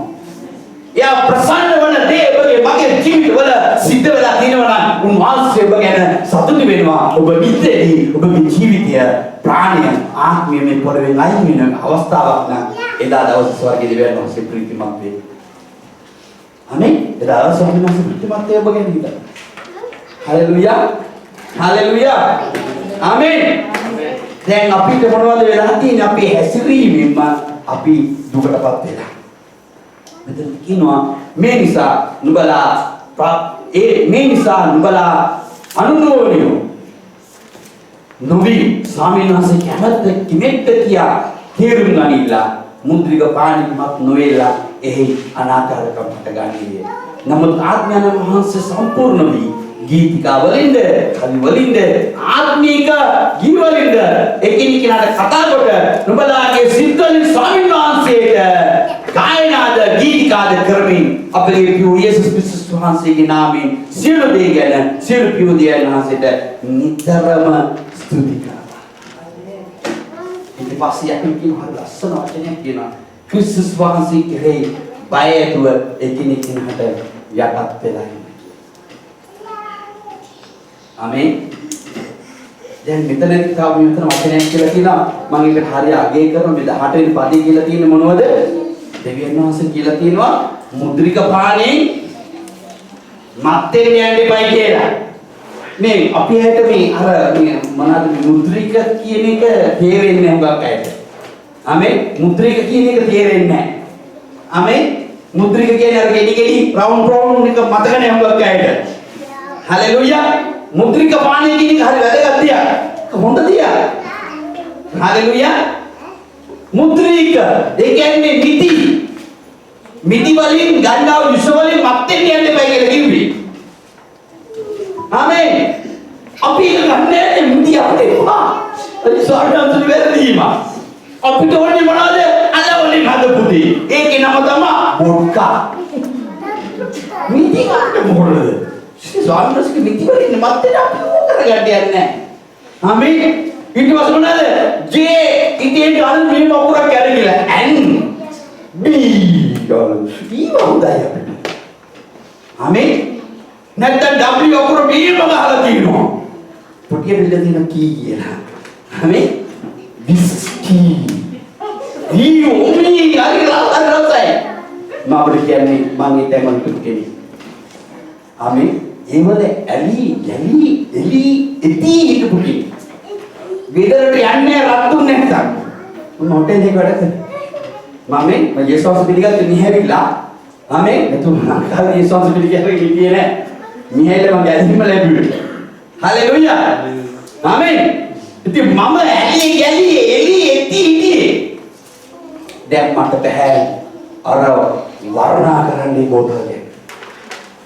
එයා ප්‍රසන්න වන දේ ඔබගේ මගේ ජීවිතවල සිද්ධ වෙලා තියෙනවා නම් උන්වහන්සේ ඔබ ගැන සතුටු වෙනවා. ඔබ නිතරදී ඔබගේ ජීවිතය ප්‍රාණය ආත්මය මේ පොළවේ අයින් වෙන අවස්ථාවක් නම් එදා දවසේ ස්වර්ගයේ දෙවියන් වහන්සේ ප්‍රීතිමත් වේ. අනේ එදා ස්වාමීන් වහන්සේ ප්‍රීතිමත් වේ ඔබ ගැන හිතන්න. හalleluya. හalleluya. ආමේන්. දැන් අපිට මොනවද වෙලා තියෙන්නේ? අපේ හැසිරීමෙන්ම අපි දුකටපත් වෙලා. මෙතන කියනවා මේ නිසා නුඹලා අනුනෝනියෝ නොවි ස්වාමීන් වහන්සේ කැමැත්ත කිමෙක්ද කියා තේරුම් ගනිලා මුද්‍රික පාණිමක් නොවේලා එහි අනාකාරකම් හටගන්නේ. නමුත් ආඥාන වහන්සේ සම්පූර්ණ වී ගීතිකා වලින්ද කවි වලින්ද ආත්මික ගී වලින්ද එකිනෙකාට කතා කොට නුඹලාගේ සිත් වලින් ස්වාමීන් වහන්සේට ගායනාද ගීතිකාද කරමින් අපේ පියු යේසුස් ක්‍රිස්තුස් වහන්සේගේ නාමයෙන් සියලු දේ ගැන සියලු පියු දේ වහන්සේට නිතරම ස්තුති කරනවා. ඊට පස්සේ අපි කියනවා ලස්සන වචනයක් කියනවා ක්‍රිස්තුස් වහන්සේ කෙරෙහි බය ඇතුව එකිනෙකාට යටත් වෙලා ඉන්න. ආමේන්. දැන් මෙතනදී තව මෙතන වචනයක් කියලා කියනවා මම ඒකට හරිය අගය කරනවා මේ 18 වෙනි පදේ කියලා තියෙන්නේ මොනවද? දෙවියන් වහන්සේ කියලා තියෙනවා මුද්‍රික පාණේ මත්යෙන් යන්න එපයි කියලා. මේ අපි හැට මේ අර මේ මොනවාද මුද්‍රික කියන එක තේරෙන්නේ නැහැ හුඟක් අයට. ආමේන්. මුද්‍රික කියන එක තේරෙන්නේ නැහැ. ආමේන්. මුද්‍රික කියන්නේ අර ගෙඩි රවුන්ඩ් එක මතක නැහැ හුඟක් අයට. හලෙලුයා. මුද්‍රික පාණේ කියන එක හරි වැදගත් දෙයක්. හොඳ දෙයක්. හලෙලුයා. මුද්‍රික ඒ කියන්නේ මිටි වලින් ගන්නා විෂ වලින් මත්යෙන් යන්න එපා කියලා කිව්වේ. ආමේන්. අපි ඒක ගන්නෑ මිටි අපිට එපා. ඒ සාරාංශය වැරදීම. අපිට ඕනේ මොනවද? අද වලින් හදපු දේ. ඒකේ නම තමයි වොඩ්කා. මිටි ගන්න මොකද? සාරාංශික මිටි වලින් මත්යෙන් අපි කරගන්න යන්නේ නැහැ. ආමේන්. ඊට පස්සේ මොනවද? ජේ ඉතින් ගන්න මේ වපුරක් කැරකිලා ඇන් බී ඊව හොඳයි අපිට. ආමේන්. නැත්නම් W වපුර බීම ගහලා තියෙනවා. පොඩි බිල්ල දින කී කියලා. ආමේන්. විස්කි ඊ ඕමී හරි රසයි. මම අපිට කියන්නේ මම ඒ තැන් වලට කෙනෙක්. ආමේන්. ඒවල ඇලි එලි එති හිටපු කෙනෙක්. ගෙදරට යන්නේ රත්තුන් නැත්තම් මම හොටෙල් එකේ වැඩ කරා. මම යේසුස් පිළිගත්තු නිහැවිලා ආමේන් මෙතුම කාලේ යේසුස් පිළිගන්නේ කියේ නෑ. නිහැවිල මම ගැලීම ලැබුවේ. හලෙලුයා. ආමේන්. ඉතින් මම ඇලි එලි එති හිටියේ. දැන් මට බෑ අර වර්ණා කරන්නේ බෝතලේ.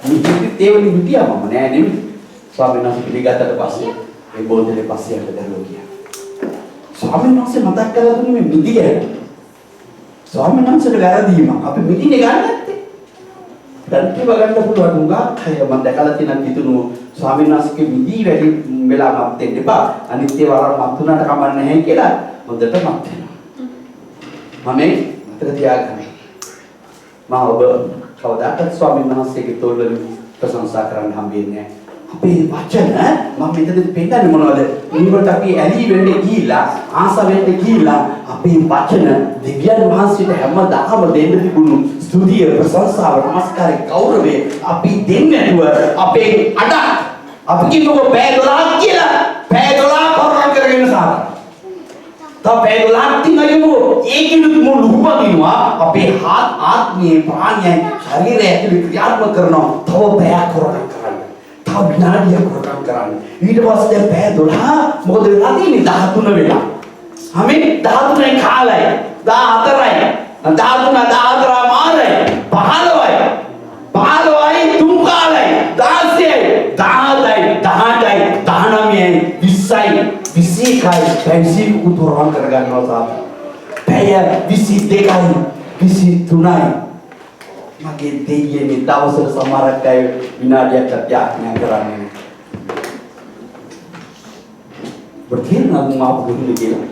නිහිත තේවලි හිටියා මම නෑ නෙමෙයි. ස්වාමීන් වහන්සේ පිළිගත්තට පස්සේ ඒ බෝතලේ පස්සේ යන්න දැරුවා කියලා. ස්වාමීන් වහන්සේ මතක් කරලා දුන්නේ මේ මිදි ගැන. ස්වාමීන් වහන්සේට වැරදීමක්. අපි මිදිනේ ගන්න නැත්තේ. දැන් කිව ගන්න පුළුවන් උගා අය මම දැකලා තියෙනවා කිතුණු ස්වාමීන් වහන්සේගේ මිදි වැඩි වෙලා මත් දෙන්න එපා. අනිත් ඒවා මත් උනාට කමක් නැහැ කියලා හොඳට මත් වෙනවා. මම මතක තියාගන්න. මම ඔබ කවදාකවත් ස්වාමීන් වහන්සේගේ තෝල්වලින් ප්‍රශංසා කරන්න හම්බෙන්නේ නැහැ. අපේ වචන මම මෙතනදී පෙන්නන්නේ මොනවද? ඊවට අපි ඇලි වෙන්නේ ගිහිලා ආස වෙන්නේ ගිහිලා අපේ වචන දෙවියන් වහන්සේට හැමදාම දෙන්න තිබුණු ස්තුතිය ප්‍රශංසාව නමස්කාරය ගෞරවය අපි දෙන්නේ නැතුව අපේ අඩක් අපි කියනකො පැය 12ක් කියලා පැය 12ක් හොරන් කරගෙන සාරා. තව පැය 12ක් තියනකො ඒකිනුත් මුළු උපදිනවා අපේ ආත්මීය ප්‍රාණයයි ශරීරය ඇතුළේ ක්‍රියාත්මක කරනවා තව පැයක් හොරන් කරන්න. විනාඩියක් හොරකම් කරන්නේ. ඊට පස්සේ පැය 12 මොකද වෙලා තියෙන්නේ 13 වෙලා. හැම 13යි කාලයි 14යි 13 14 මාරයි 15යි 15යි තුන් කාලයි 16යි 17යි 18යි 19යි 20යි 21යි පැය උතුරන් කරගන්නවා තාම. පැය 22යි 23යි මගේ දෙයියනේ දවසට සමහරක් අය විනාඩියක් ත්‍යාග කරන්නේ. බර්තිනා මාප ගුරුනේ කියලා.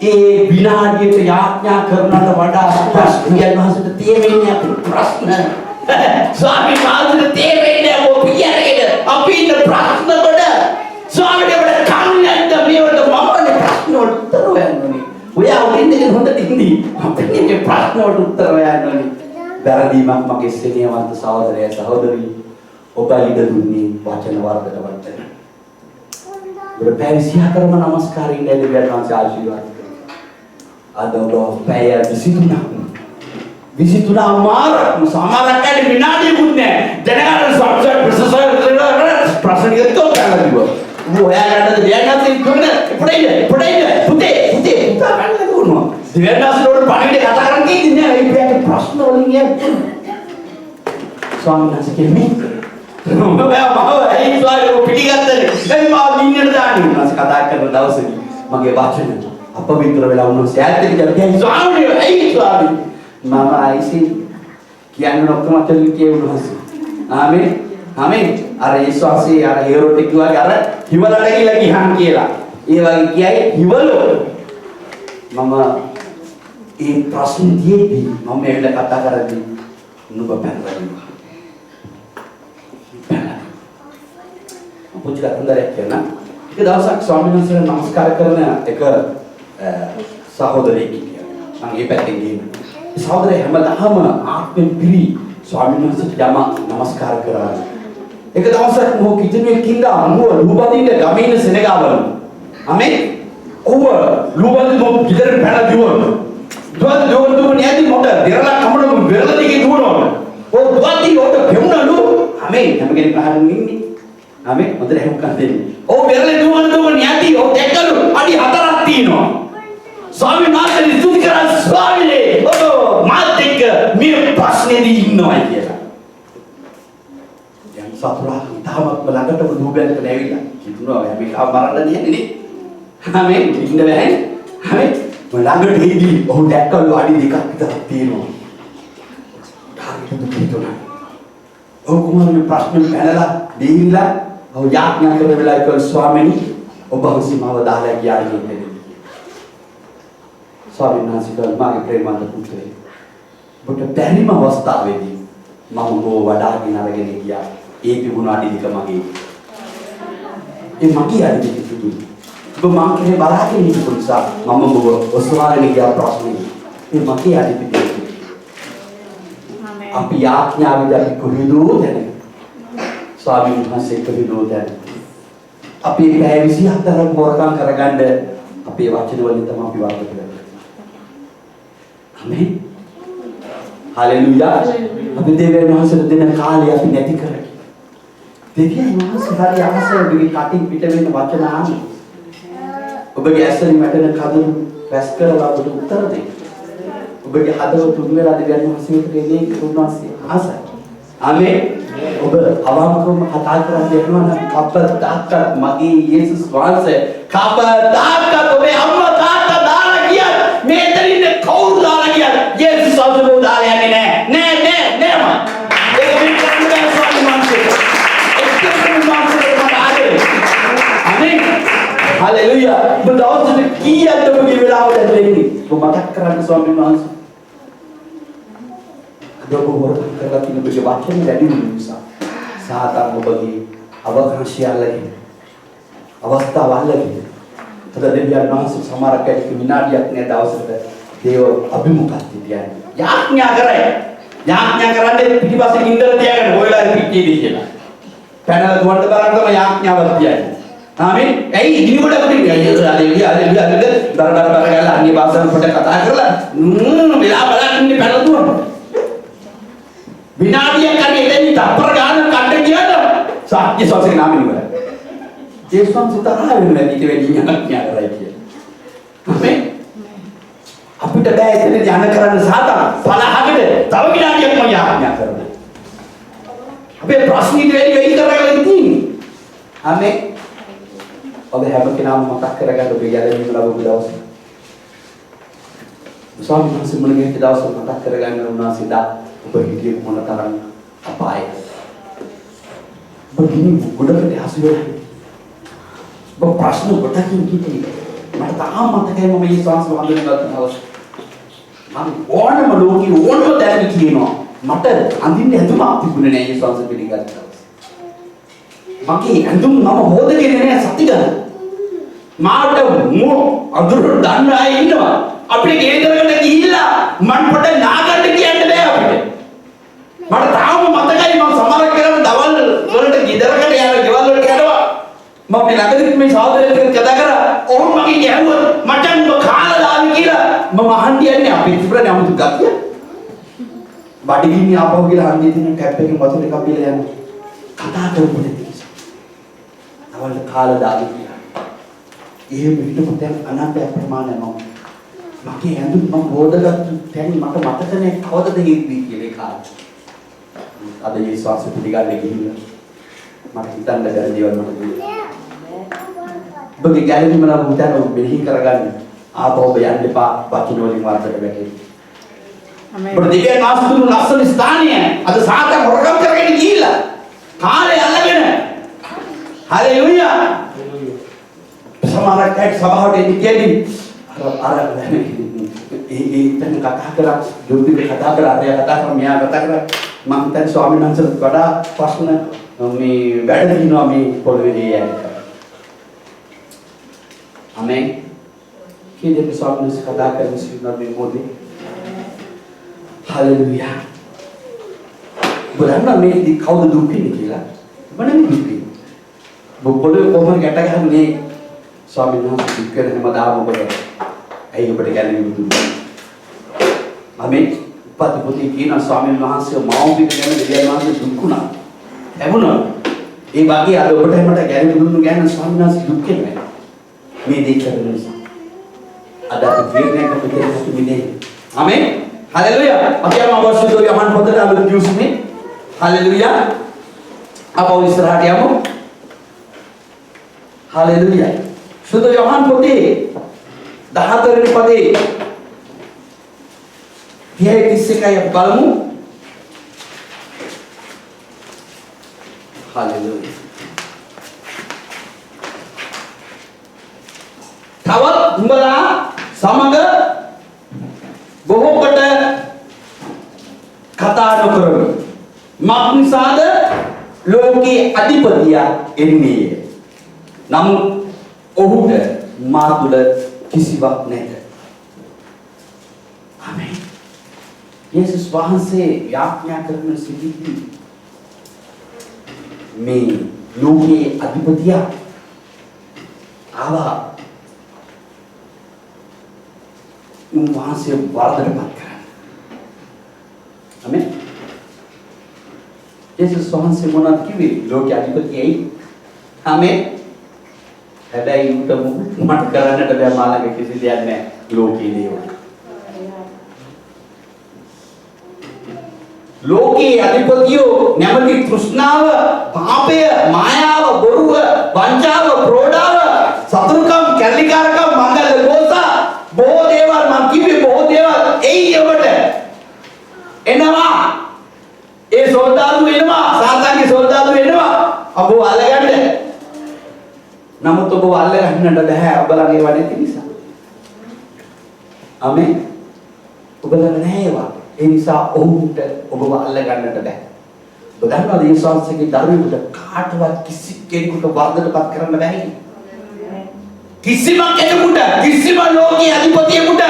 ඒ විනාඩියට යාඥා කරනට වඩා ප්‍රශ්නයන් වහන්සේට තේරෙන්නේ අපේ ප්‍රශ්න. ස්වාමීන් වහන්සේට තේරෙන්නේ ඔපියරේද අපි ඉන්න ප්‍රශ්න කොට ස්වාමීන් වහන්සේ කන්නත් මේවට මමනේ ප්‍රශ්න වලට උත්තර හොයන්නේ. ඔයා උදින්නේ හොඳට ඉඳී අපිට මේ ප්‍රශ්න වලට උත්තර හොයන්නේ. වැරදීමක් මගේ ස්නේහවන්ත සහෝදරයා සහෝදරී ඔබ ඉඩ දුන්නේ වචන වර්ධන වලට. ඔබ පැය 24ම නමස්කාරයෙන් දෙවියන් වහන්සේ ආශිර්වාද කරනවා. අද ඔබ පැය 23 මාරක් සමාරක්කේ විනාඩියකුත් නැහැ. දැනගන්න සබ්ජෙක්ට් ප්‍රශ්න ඉදිරියට කරලා දිව්වා. ඔයාලට දෙයක්වත් ඉක්මන පොඩේ පුතේ පුතා කන්න දුන්නා. දෙවියන්වහන්සේට පණිවිඩ කතා කරන්න කිව්න්නේ නැහැ. ඒ පියාට ප්‍රශ්න වලින් යන්නේ. ස්වාමීන් වහන්සේ කියන්නේ මම ඇයි ස්වාමීන් පිටිගත්තනේ. දැන් මම නින්නට දාන්නේ. උන්වහන්සේ කතා කරන දවසේදී මගේ වචන අපවිත්‍ර වෙලා උන්වහන්සේ ඈත් කියලා ස්වාමීන් ඇයි ස්වාමීන් මම ආයිසි කියන්නේ ඔක්කොම අතලින් කියුණාසේ. ආමේන්. ආමේන්. අර යේසුස්සේ අර හේරෝඩ් කිව්වාගේ අර හිවලට ගිහලා ගිහන් කියලා. ඒ වගේ කියයි හිවලෝ. මම ඒ ප්‍රශ්න දීදී මම එවිල කතා කරද්දී නුඹ පැනලා ගියා. පුංචි කතන්දරයක් කියන්න. එක දවසක් ස්වාමීන් වහන්සේට නමස්කාර කරන එක සහෝදරයෙක් හිටියා. මම ඒ පැත්තෙන් ගිහින්. ඒ සහෝදරයා හැමදාම ආත්මෙන් පිරි ස්වාමීන් වහන්සේට නමස්කාර කරා. එක දවසක් මොහොත කිචනුවේ කින්දා අනුව ලුබදින්න ගමීන සෙනගාවල. ආමේ. ඔව් ලුබදින්න මො කිතර පැන දිවන. දුවන් නෑදී මොට දෙරලා කමන වෙරළදිගේ දුවනවා. ඔව් දුවන්දී ඔට පෙමුණලු. ආමේ හැම කෙනෙක් අහන්න ඉන්නේ. ආමේ හොඳට හුඟක් දෙන්නේ. ඔව් වෙරළේ දුවන් නෑදී ඔව් දැක්කලු අඩි 4ක් තියෙනවා. ස්වාමීන් වහන්සේ ස්තුති කරා ස්වාමීනේ ඔබ මාත් එක්ක මේ ප්‍රශ්නේදී ඉන්නවා කියලා. දැන් සතුරා තාමත් ළඟටම දුවගෙන ඇවිල්ලා කිතුනවා හැබැයි මරන්න දෙන්නේ නේ. ආමේ ඉන්න බෑ. ආමේ ළඟට එදී ඔහු දැක්කලු අඩි 2ක් විතර තියෙනවා. කාර්යයට කිතුනා. ඔහු කුමාරගේ ප්‍රශ්නේ පැනලා දීලා ඔහු යාඥා කරන වෙලාවේ කල් ස්වාමීනි ඔබ වහන්සේ මාව දාලා ගියා කියන්නේ. ස්වාමීන් වහන්සේ මාගේ ප්‍රේමන්ත පුත්‍රයෙක්. ඔබට බැරිම අවස්ථාවේදී මම ඔබ වඩාගෙන අරගෙන ගියා. ඒ තිබුණ අඩි 2 මගේ. ඒ මගේ අඩි 2 තිබුණේ. ඔබ මං කෙනේ බලාගෙන හිටපු නිසා මම ඔබ ඔසවාගෙන ගියා ප්‍රශ්නේ. ඒ මගේ අඩි 2 තිබුණේ. අපි යාඥාවෙන් අපි කොහෙදෝ දැන. ස්වාමීන් වහන්සේ කොහෙදෝ දැන. අපි පැය 24ක් වරකම් කරගන්න අපේ වචන වලින් තමයි අපි වාද කරන්නේ. ආමේන්. හalleluya. අපි දෙවියන් වහන්සේට දෙන කාලය අපි නැති කරගන්න. දෙවියන් වහන්සේ හරි ආසයි ඔබගේ කටින් පිට වෙන වචන ආන්නේ. ඔබගේ ඇසෙන් වැටෙන කඳුළු රැස් කරලා ඔබට උත්තර දෙන්න. ඔබගේ හදවත තුන් වෙලා දෙවියන් වහන්සේට දෙන්නේ උන්වහන්සේ ආසයි. ආමේන්. ඔබ අවංකවම කතා කරන්නේ එහෙම නම් කප්පදාක මගේ යේසුස් වහන්සේ කප්පදාක ඔබේ අම්මා තාත්තා දාලා ගියා. මේතරින් කවුරු දාලා ගියාද? යේසුස් වහන්සේ දාලා යන්නේ නෑ මම. ඒක විතරක් ස්වාමීන් වහන්සේ. එක්කම වහන්සේ මාගේ. ආමේන්. හalleluya. ඔබ දවසට කීයක්ද ඔබගේ වෙලාව දැනෙන්නේ? ඔබ මතක් කරගන්න ස්වාමීන් වහන්සේ. ඔබ වරද කරලා තියෙන ඔබගේ වචන වැඩි වෙන නිසා සාතන් ඔබගේ අවකාශය අල්ලගෙන අවස්ථාව අල්ලගෙන තද දෙවියන් වහන්සේ සමහරක් ඇටි විනාඩියක් නෑ දවසකට දේව අභිමුඛත් තියන්නේ යාඥා කරයි යාඥා කරන්නේ පිටිපස්සේ ඉඳලා තියාගෙන ඔයලා පිටියේදී කියලා පැනලා දුවන්න තරම් තමයි යාඥාවක් තියන්නේ ආමේන් ඇයි ඉදිරියට අපිට හalleluya බර ගාලා අන්‍ය භාෂාවෙන් පොඩ කතා කරලා වෙලා බලන්න ඉන්නේ පැනලා දුවන්න විනාඩියක් කරේ එතෙන් තප්පර ගාන කඩ ගියාද සත්‍ය සෝසේ නාම නිවර ජේසුස් සිතරහ වෙන්නේ ඊට වෙඩි ඥානඥා කරයි කියලා ආමේන් අපිට බෑ එතන ඥාන කරන්න සාතන 50කට තව විනාඩියක් මම ඥානඥා කරනවා අපේ ප්‍රශ්නෙට වැඩි වෙයි කරගෙන තියෙන්නේ ආමේන් ඔබ හැම කෙනාම මතක් කරගන්න ඔබ යැලෙන්න ලැබුව දවස ස්වාමීන් වහන්සේ මුලගේ දවස් මතක් කරගන්න උන්වහන්සේ දා ඔබ හිතේ මොන තරම් අපායද ඔබ ගිනි ගොඩකට හසු වෙලා ඔබ ප්‍රශ්න ගොඩකින් හිතේ මට තාම මතකයි මම මේ ශාස්ත්‍ර වන්දනය කරන දවස් මම ඕනම ලෝකේ ඕනම දැන කියනවා මට අඳින්න ඇඳුමක් තිබුණේ නැහැ මේ ශාස්ත්‍ර පිළිගත් දවස් මගේ ඇඳුම් මම හොදගෙන නෑ සති ගන්න මාට අඳුර දන්න අය ඉන්නවා අපේ ගෙදරකට ගිහිල්ලා මම පොඩ නාගන්න කියන්න බෑ අපිට මට තාම මතකයි මම සමහර කරන දවල් වලට ගෙදරකට යන ගෙවල් වලට යනවා මම මේ ළඟදී මේ සාදරයට එක කතා කරා ඔවුන් මගේ ගැහුවොත් මට උඹ කාලා දාවි කියලා මම අහන්නේ අපේ තිබුණේ 아무තු ගතිය. බඩගින්නේ ආපහු කියලා හන්දියේ තියෙන ටැප් එකෙන් වතුර එකක් බීලා යනවා. කතා කරපු දෙයක්. අවල් කාලා දාවි කියලා. එහෙම හිටපු තැන් අනන්ත ප්‍රමාණය මම මගේ ඇඳුම් මම හොදගත්තු තැන් මට මතක නැහැ කවදද හිටියේ කියලා ඒ කාලේ. අද මේ ශ්වාස පිළිගන්නේ ගිහිල්ලා මට හිතන්න බැරි දේවල් මට දුන්නා. ඔබගේ ගැළවීම නම් හිතන ඔබ මෙහි කරගන්න ආපහු ඔබ යන්න එපා වචන වලින් වර්ධක වැටෙන්න. අමේන්. ඔබ දිව්‍ය නාස්තුණු ලස්සන ස්ථානය අද සාතන් හොරගම් කරගෙන ගිහිල්ලා කාලේ අල්ලගෙන හලෙලූයා. සමහරක් ඇයි සභාවට එන්නේ කියන්නේ අර ඒ තන කතා කරා ජෝතික කතා කරා අරයා කතා කරා මෙයා කතා කරා මම හිතන්නේ ස්වාමීන් වහන්සේට වඩා ප්‍රශ්න මේ වැඩ දිනවා මේ පොළවේ යන්නේ. අමේන්. කීයක ස්වාමීන් වහන්සේ කතා කරන සිනා මේ මොදේ. හලෙලූයා. බලන්න මේ කවුද දුක් විඳින්නේ කියලා. මම දුක් විඳින්නේ. පොළවේ කොහොමද ගැට ගහන්නේ ස්වාමීන් වහන්සේ දුක් වෙන හැමදාම ඔබට ඇයි ඔබට ගැළවීම දුන්නේ? අමේ පතිපොතේ කියන ස්වාමීන් වහන්සේ මාවුපිට ගැන දෙවියන් වහන්සේ දුක් වුණා. හැමුණා. ඒ වගේ අද ඔබට හැමට ගැළවීම දුන්නු ගැන ස්වාමීන් වහන්සේ දුක් වෙන්නේ නැහැ. මේ දෙක කරන නිසා. අද අපි ජීවිතයක පිළිතුරු දෙන්නේ. අමේ. හලෙලූයා. අපි යමු අවශ්‍ය යෝහන් පොතට අලුත් දියුස්නේ. හලෙලූයා. අපව ඉස්සරහට යමු. හලෙලූයා. සුදු යෝහන් පොතේ 14 වෙනි පදේ 31යි අපි බලමු. හලෙලූයා. තවත් උඹලා සමග බොහෝ කොට කතා නොකරමු. මක්නිසාද ලෝකයේ අධිපතියා එන්නේ. නමුත් ඔහුට මා තුළ කිසිවක් නැත. ආමේන්. යේසුස් වහන්සේ යාඥා කරන සිටිද්දී මේ ලෝකයේ අධිපතියා ආවා උන්වහන්සේ වර්ධනපත් කරන්න. ආමේන්. යේසුස් වහන්සේ මොනවද කිව්වේ? ලෝකයේ අධිපතියයි. ආමේන්. හැබැයි උන්ට මට කරන්නට බෑ මාළගේ කිසි දෙයක් නැහැ ලෝකයේ දේවල්. ලෝකයේ අධිපතියෝ නැමැති තෘෂ්ණාව, පාපය, මායාව, බොරුව, වංචාව, ප්‍රෝඩාව, සතුරුකම්, කැලිකාරකම්, මංගල දෝෂ බොහෝ දේවල් මම කිව්වේ බොහෝ දේවල් එයි ඔබට එනවා. ඒ සෝල්දාදු එනවා, සාතාන්ගේ සෝල්දාදු එනවා ඔබ අල්ලගන්න. නමුත් ඔබ අල්ලගන්නට බෑ ඔබලගේ වැඩේ නිසා. ආමේන්. ඔබලගේ නැහැ ඒවා. ඒ නිසා ඔවුන්ට ඔබව අල්ලගන්නට බෑ. ඔබ දන්නවද මේ ශාස්ත්‍රයේ දරුවෙකුට කාටවත් කිසි කෙනෙකුට වර්ධනපත් කරන්න බෑ. කිසිම කෙනෙකුට කිසිම ලෝකීය අධිපතියෙකුට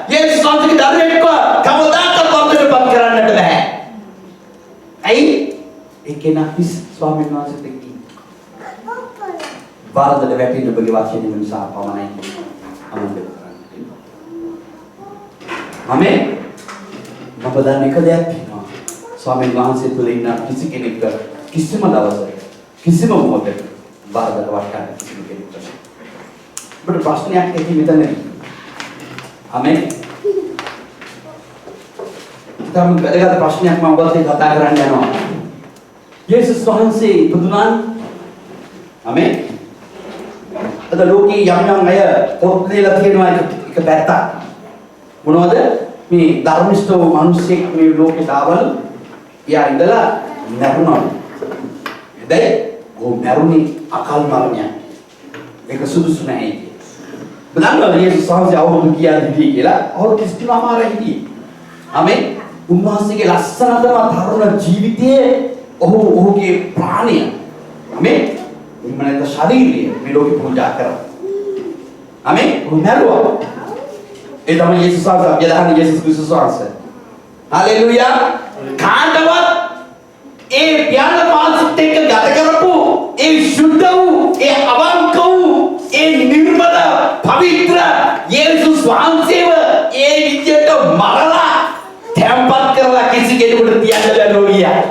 යේසුස් වහන්සේගේ දරුවෙක්ව කවදාකවත් වර්ධනපත් කරන්නට බෑ. ඇයි? ඒකේනා හිස් ස්වාමීන් වහන්සේට වර්ධන වැටෙන්න ඔබගේ වාක්‍යයෙන් නිසා පමණයි අනුබල කරන්නේ. ආමේන්. අප දන්න එක දෙයක් තියෙනවා. ස්වාමීන් වහන්සේ තුළ ඉන්න කිසි කෙනෙක් කිසිම දවසක කිසිම මොහොතක වර්ධන වටන්න කිසිම කෙනෙකුට ඔබට ප්‍රශ්නයක් ඇති මෙතන. ආමේන්. තම වැදගත් ප්‍රශ්නයක් මම ඔබත් එක්ක කතා කරන්න යනවා. යේසුස් වහන්සේ ඉපදුනා. ආමේන්. අද ලෝකේ යම් අය පොත් ලියලා තියෙනවා එක පැත්තක්. මොනවද? මේ ධර්මිෂ්ඨ වූ මිනිස්සෙක් මේ ලෝකේ දාවල එයා ඉඳලා මැරුණා. දැන් ਉਹ මැරුණේ අකල් මරණයක්. ඒක සුදුසු නැහැ. බලන්න යේසුස් වහන්සේ අවුරුදු කීයක් හිටියේ කියලා අවුරුදු 39 හිටියේ. ආමේන්. උන්වහන්සේගේ ලස්සනතම තරුණ ජීවිතයේ ඔහුගේ ප්‍රාණය ආමේන්. මනස ශරීරය මේ ලෝකෙ පූජා කරා. ආමේන්. ඔහු මැරුවා. ඒ තමයි යේසුස් වහන්සේ අභිදාන යේසුස් ක්‍රිස්තුස් වහන්සේ. හලෙලූයා. කාටවත් ඒ ඥාන පාසිත එක්ක ගත කරපු ඒ සුද්ධ වූ ඒ අවංක වූ ඒ පවිත්‍ර යේසුස් වහන්සේව ඒ විදියට මරලා තැම්පත් කරලා කිසි කෙනෙකුට තියන්න බැරුව ගියා.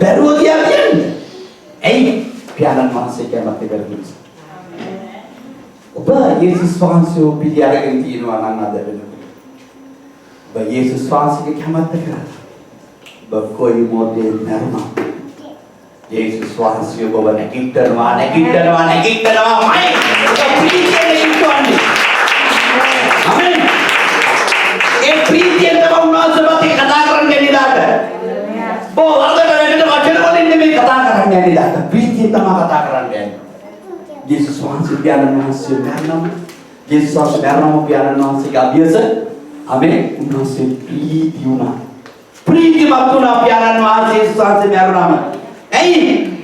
බැරුව ගියා කියන්නේ. ඇයි? පියාණන් වහන්සේ කැමති බැරි නිසා. ඔබ යේසුස් වහන්සේව පිළි අරගෙන තියෙනවා නම් අද වෙනකොට. ඔබ යේසුස් වහන්සේගේ කැමැත්ත කරලා. ඔබ කොයි මොහොතේ මරනවා. යේසුස් වහන්සේ ඔබව නැගිටිනවා මයි. ප්‍රීතියෙන් නැගිටවන්නේ. ආමෙන්. ඒ ප්‍රීතියෙන් තමයි උන්වහන්සේ මත කතා කරන්නේ නේද? ඔව් වරදට වෙන්න වචන වලින් නෙමෙයි කතා කරන්නේ නේද? ප්‍රීතියෙන් තමයි කතා කරන්නේ. යේසුස් වහන්සේ පියාණන් වහන්සේ මරණම යේසුස් වහන්සේ මරණම පියාණන් වහන්සේගේ අභියස ආමෙන් උන්වහන්සේ ප්‍රීති වුණා. ප්‍රීතිමත් වුණා පියාණන් වහන්සේ යේසුස් වහන්සේ මරණම. ඇයි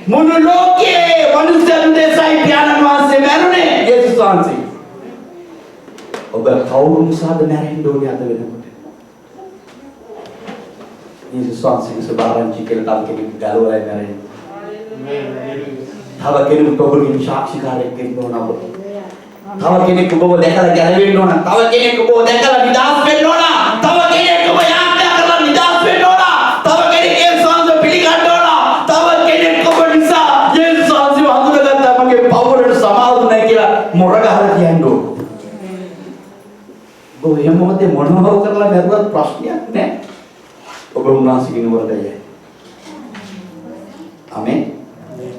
මුළු ලෝකයේ මනුස්සයන් දෙසයි පියාණන් වහන්සේ මැරුණේ යේසුස් වහන්සේ. ඔබ කවුරු නිසාද මැරෙන්න ඕනේ අද වෙනකොට? යේසුස් වහන්සේගේ සබාරංචි කියලා තව කෙනෙක් ගලවලා මැරෙන්නේ. තව කෙනෙකුට ඔබගෙන් සාක්ෂිකාරයෙක් වෙන්න ඕන ඔබ. තව කෙනෙක් ඔබව දැකලා ගැලවෙන්න ඕන. තව කෙනෙක් ඔබව දැකලා නිදහස් වෙන්න ඕන. තව කෙනෙක් ඔබ යාඥා කරලා නිදහස් වෙන්න ඕන. තව කෙනෙක් යේසුස් වහන්සේ පිළිගන්න ඕන. තව කෙනෙක් ඔබ නිසා යේසුස් වහන්සේ හඳුනගත්තා මගේ පවුලට සමාදු නැහැ කියලා මොර ගහලා කියන්න ඕන. ඔබ එහෙම මොකද මොනවද කරලා බැලුවත් ප්‍රශ්නයක් නැහැ. ඔබ උන්වහන්සේගේ නුවරටයි. ආමෙන්.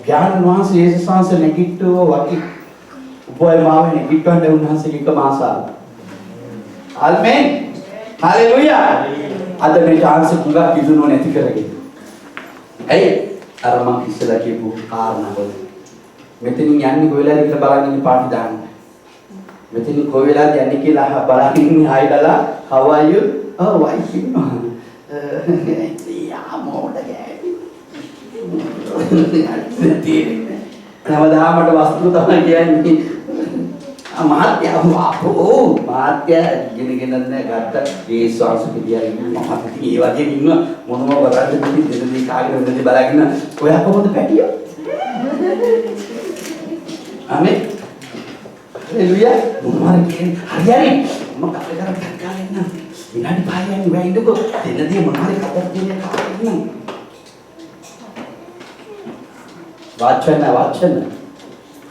පියාණන් වහන්සේ යේසුස් වහන්සේ නැගිට්ටුවා වගේ ඔබයි මාව නැගිටවන්න උන්වහන්සේගේ එකම ආසාව. ආමෙන්. හalleluya. අද මේ chance කුඟක් ඉදුණු නැති කරගෙන. ඇයි? අර මම ඉස්සලා කියපු කාරණාවල. මෙතනින් යන්නේ කොහෙලාද කියලා බලන් ඉන්න පාටි දාන්න. මෙතනින් කොහෙලාද යන්නේ කියලා බලන් ඉන්නේ ආයිදලා how are you? oh why you? යා මොඩ ගෑවි. හැමදාමට වස්තු තමයි කියන්නේ. මහත්ය අපෝ මහත්ය ඉගෙනගෙන නැහැ ගත්ත ඒ ශාස්ත්‍ර පිළියරින් මහත්ය ඒ වගේ ඉන්න මොනම වරද්ද දෙන්නේ දෙන්නේ කාගේ වෙනද බලාගෙන ඔයා කොහොමද පැටියෝ? ආමෙන්. හalleluya. මොනවාරි කියන්නේ හරියනේ මම කතා කරලා විනාඩි 5ක් යන්නේ වෙයින්දකෝ දෙන්නදී මොනවාරි කතා කියන්නේ කාගෙන්න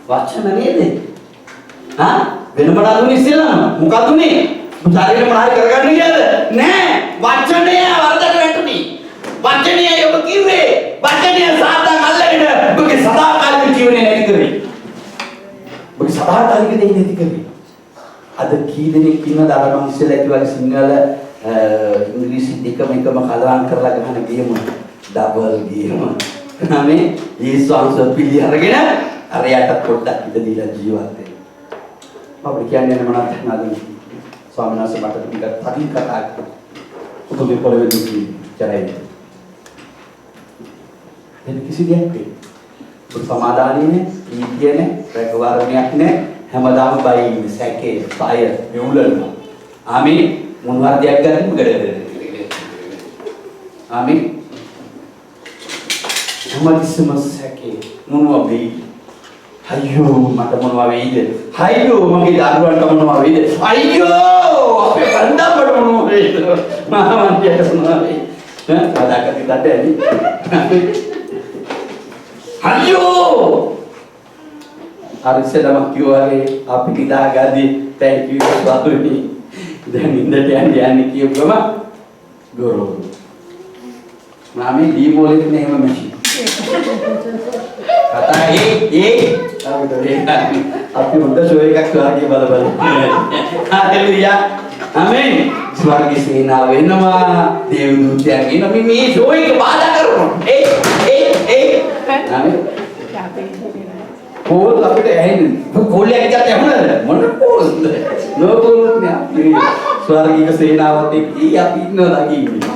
වචන නේද? හා වෙන මොනවද උනේ ඉස්සෙල්ලාම? මොකක්ද උනේ? ශරීරේ මොනවාරි කරගන්න ගියාද? නෑ. වචනය වරදට වැටුනේ. වචනය ඔබ කිව්වේ. වචනය සාතාන් අල්ලගෙන ඔබගේ සදාකාලික ජීවනේ නැති කරේ. ඔබගේ සදාකාලික දෙයක් නැති කරේ. අද කී දෙනෙක් ඉන්නවද අර මම ඉස්සෙල්ලා කිව්වා සිංහල ඉංග්‍රීසි දෙකම කලවම් කරලා ගහන ගේම ඩබල් ගේම. ආමේ යේසුස් වහන්සේ පිළි අරගෙන අර යට පොඩ්ඩක් ඉඳ දීලා ජීවත් වෙන්න. අපිට කියන්නේ මොනවද නැද්ද? ස්වාමීන් වහන්සේ මට ටිකක් තදින් කතා කරා. ඔබගේ පොළවේ දුකී ජරයි. එන්න කිසි දෙයක් නෑ. ඔබ සමාදානියනේ, ඊතියනේ, රැකවරණයක් නෑ. හැමදාම බයි ඉන්නේ සැකේ, සාය, මෙවුලනවා. ආමේ මොනවාර දෙයක් ගන්න ගඩ. ආමේ හැමතිස්සම සැකේ මොනවා වෙයිද? අයියෝ මට මොනවා වෙයිද? අයියෝ මගේ දරුවන්ට මොනවා වෙයිද? අයියෝ අපේ කණ්ඩායමට මොනවා වෙයිද? මහාමන්ත්‍රියට මොනවා වෙයිද? සාදාකති දඩේ අයියෝ අරිසලම කිව්වාගේ අපි නිදාගදී thank you ස්වාමීනි දැන් ඉඳට යන්නේ කියපුවම ගොරෝ මාමේ දීමෝලෙත් නෙම මැෂි කතා අපි හොඳ ෂෝ එකක් ස්වර්ගයේ බල හalleluya ආමෙන් ස්වර්ගයේ සේනාව වෙනවා දේව දූතයන් එන මේ ෂෝ එක බාධා කරනවා ආමෙන් කෝල් අපිට ඇහෙන්නේ කෝල්යක් ගියත් ඇහුණාද මොන කෝල්ද නෝ කෝල් නෑ ස්වර්ගික සේනාවත් එක්ක අපි ඉන්නවා දකින්නේ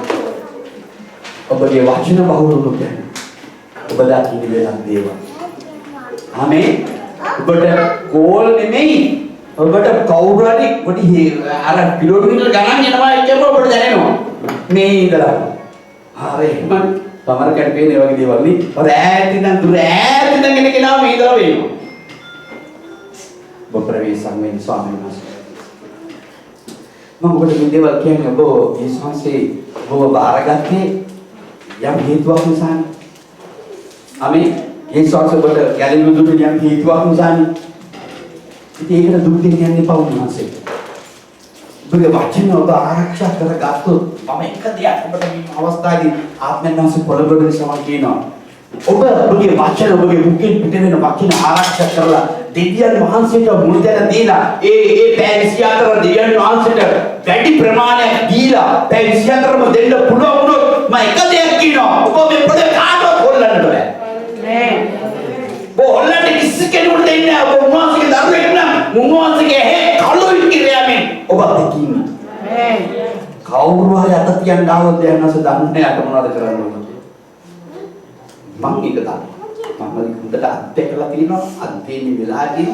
ඔබගේ වචන බහුලව කියන්නේ ඔබ දකින්නේ වෙනත් දේවල් ආමේ ඔබට කෝල් නෙමෙයි ඔබට කවුරු හරි පොඩි අර කිලෝමීටර් ගණන් යනවා කියනකොට ඔබට දැනෙනවා මේ ඉඳලා හරි මම සමහර කැඩපේන ඒ වගේ දේවල් නේ ඔය ඈත ඉඳන් දුර ඈත ඉඳන් කෙනා මේ ඉඳලා වෙනවා ඔබ ප්‍රවේශම් වෙන ස්වාමීන් වහන්සේ. මම ඔබට මේ දේවල් කියන්නේ ඔබ මේ සංසේ ඔබ බාරගත්තේ යම් හේතුවක් නිසානේ. අමේ ඒ සංසේ ඔබට ගැලෙන්න දුන්න යම් හේතුවක් නිසානේ. ඉතින් ඒකට දුක් දෙන්න යන්නේ පවුනාසේ. ඔබගේ වචන ඔබ ආරක්ෂා කරගත්තොත් මම එක දෙයක් ඔබට මේ අවස්ථාවේදී ආත්මයන් වහන්සේ පොළඹවන සමන් කියනවා. ඔබගේ වචන ඔබගේ මුඛයෙන් පිට වෙන වචන ආරක්ෂා කරලා දෙවියන් වහන්සේට මුල් දැන දීලා ඒ පැය 24 දෙවියන් වහන්සේට වැඩි ප්‍රමාණයක් දීලා පැය 24ම දෙන්න පුළුවන් වුණොත් මම එක දෙයක් කියනවා ඔබ මේ පොඩේ කාටවත් හොල්ලන්න බෑ නේ බොල්ලන්න කිසි කෙනෙකුට දෙන්නේ නැහැ ඔබ උන්වහන්සේගේ දරුවෙක් නම් උන්වහන්සේගේ හේ කලොයි කිරියාමෙන් ඔබත් එක්කින්න නේ කවුරු හරි අත තියන්න ආවොත් දැන් නැස දන්නේ යට මොනවද කරන්න ඕනද මම ඒක දන්නවා මම හොඳට අත්දැකලා තියෙනවා අත්දැකීම් වෙලාදී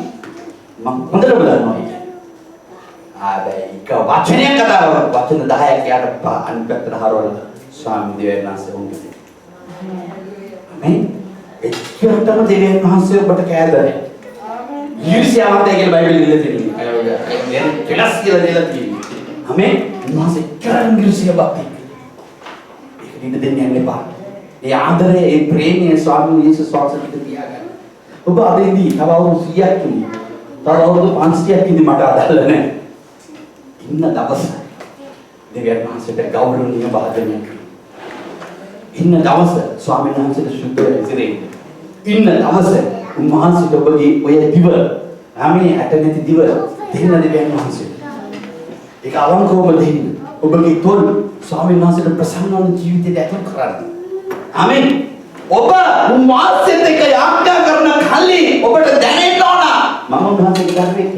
මම හොඳට බලනවා ඒක. ඒක වචනයක් කතාව වචන 10ක් යට අනිත් පැත්තට හරවලා ස්වාමීන් වහන්සේ වුණේ. මේ එච්චරටම දෙවියන් වහන්සේ ඔබට කෑදරේ. ඊර්ෂ්‍යාවන්ත කියලා බයිබලෙ ඉඳලා තියෙනවා. කෙලස් කියලා දෙලා තියෙනවා. අමේ උන්වහන්සේ කරන් ඊර්ෂ්‍යාවක් තියෙනවා. ඒක නිද දෙන්නේ නැහැ පා. ඒ ආදරය ඒ ප්‍රේමය ස්වාමීන් වහන්සේ ස්වාසනික තියාගන්න. ඔබ අදින්දී තව අවුරුදු 100ක් ඉන්නේ. තව අවුරුදු 500ක් ඉන්නේ මට අදාළ නැහැ. ඉන්න දවස දෙවියන් වහන්සේට ගෞරවණීය වාදනයක්. ඉන්න දවස ස්වාමීන් වහන්සේට සුද්ධ වෙසිරේ. ඉන්න දවස උන්වහන්සේට ඔබගේ ඔය දිව ආමේ ඇට නැති දිව දෙන්න දෙවියන් වහන්සේට. ඒක අවංකවම දෙන්න. ඔබගේ තොල් ස්වාමීන් වහන්සේට ප්‍රසන්න වන ජීවිතයට ඇතුල් කරන්න. ආමෙන් ඔබ උන්වහන්සේත් එක්ක යාත්‍රා කරන කල්ලි ඔබට දැනෙන්න ඕන මම උන්වහන්සේගේ දරුවෙක්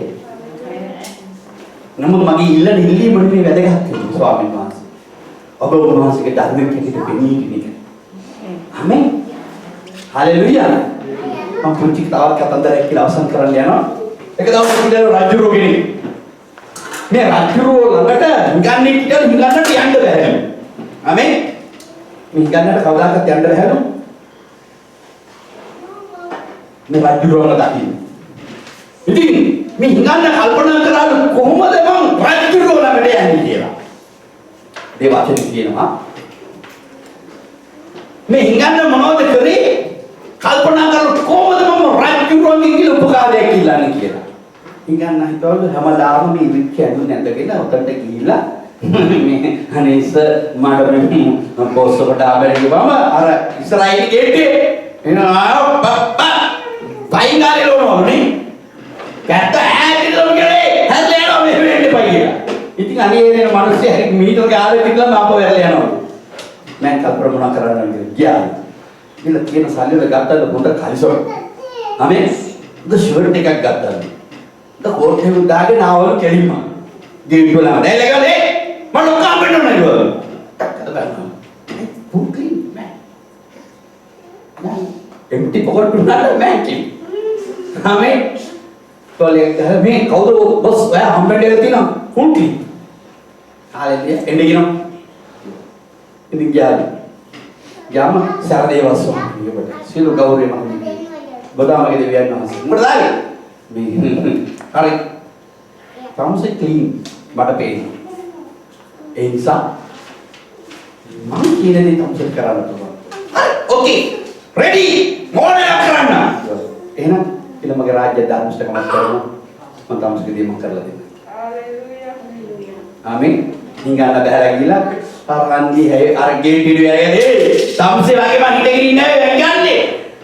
නමුත් මගේ ඉල්ලීම නෙමෙයි වැදගත් ස්වාමීන් වහන්සේ ඔබ උන්වහන්සේගේ දරුවෙක් හැටියට පෙනී ඉන්නේ ආමෙන් හලෙලුයා මම පුංචි තවත් කතන්දරයක් කියලා අවසන් කරන්න යනවා එක දවසක් ඉඳලා රජුරෝ කෙනෙක් මේ රජුරෝ ළඟට ගන්නේ කියලා හිඟන්නට යන්න බැහැ ආමෙන් මේ ගන්නට කවදාකවත් යන්න බැහැලු මේ රජුරවල දකින්න ඉතින් මේ හිඟන්න කල්පනා කරාලු කොහොමද මං රජුරවල ළඟට යන්නේ කියලා දේවාචන කියනවා මේ හිඟන්න මොනවද කරේ කල්පනා කරලා කොහොමද මම රජුරවන්ගෙන් කියලා උපකාරයක් ඉල්ලන්නේ කියලා හිඟන්න හිතවලු හැමදාම මේ වික්ෂයන් නැඳගෙන උතන්ට ගිහිල්ලා මේ අනේස මට මේ පොස්සකට ආවරේ ගිහම අර ඉස්රායිල් ගේට්ටේ එනවා පයින්ගාලේ ලෝනවනේ කැත්ත ඈතිලොන් ගලේ හැල්ලේනවා මේ වෙන්නේ පයියා ඉතින් අනේ එන මිනිස්සු හරි මීටර ගාලේ තිබ්බම ආපහු වැරලා යනවා මම කල්පනා කරනවා ගියා ඉතින් කියන සල්ලි වල ගත්තද පොඩ කලිසෝ අනේ ද ෂර්ට් එකක් ගත්තා ද කෝට් එක දාගෙන ආවලු කෙලිම ගේට් වල නෑලගලේ මම ලොක්කා වෙන්න නේද? ටක්කද බලන්න. පුක්ලි මෑ. එම්ටි පොකට් උනාට මෑකි. ආමේ. තෝලේ මේ කවුද බොස් ඔයා හම්බෙන්නේ තියෙනවා? පුක්ලි. ආලෙලිය එන්නේ කියනවා. ඉතින් ගියාලු. යාම සරදේවස් ස්වාමීන් වහන්සේ සිළු ගෞරවය මහන්නේ. බදාමගේ දෙවියන් වහන්සේ. මොකද ආවේ? මේ හරි. තමසේ ක්ලීන් මට පේනවා. ඒ නිසා මම කියන දේ තමයි කරන්න පුළුවන්. හරි ඕකේ රෙඩි මොනවා කරන්න එහෙනම් ඊළඟ රාජ්‍ය ධර්මස්ථකමක් කරනවා මම තමස්ගේ දේ මම කරලා දෙන්න ආමෙන් හිඟන්න බහැලා ගිහලා පරන්දි අර ගේට් ඉඩ වැරගෙන තමසේ වගේ මම හිටගෙන ඉන්නේ වැංගන්නේ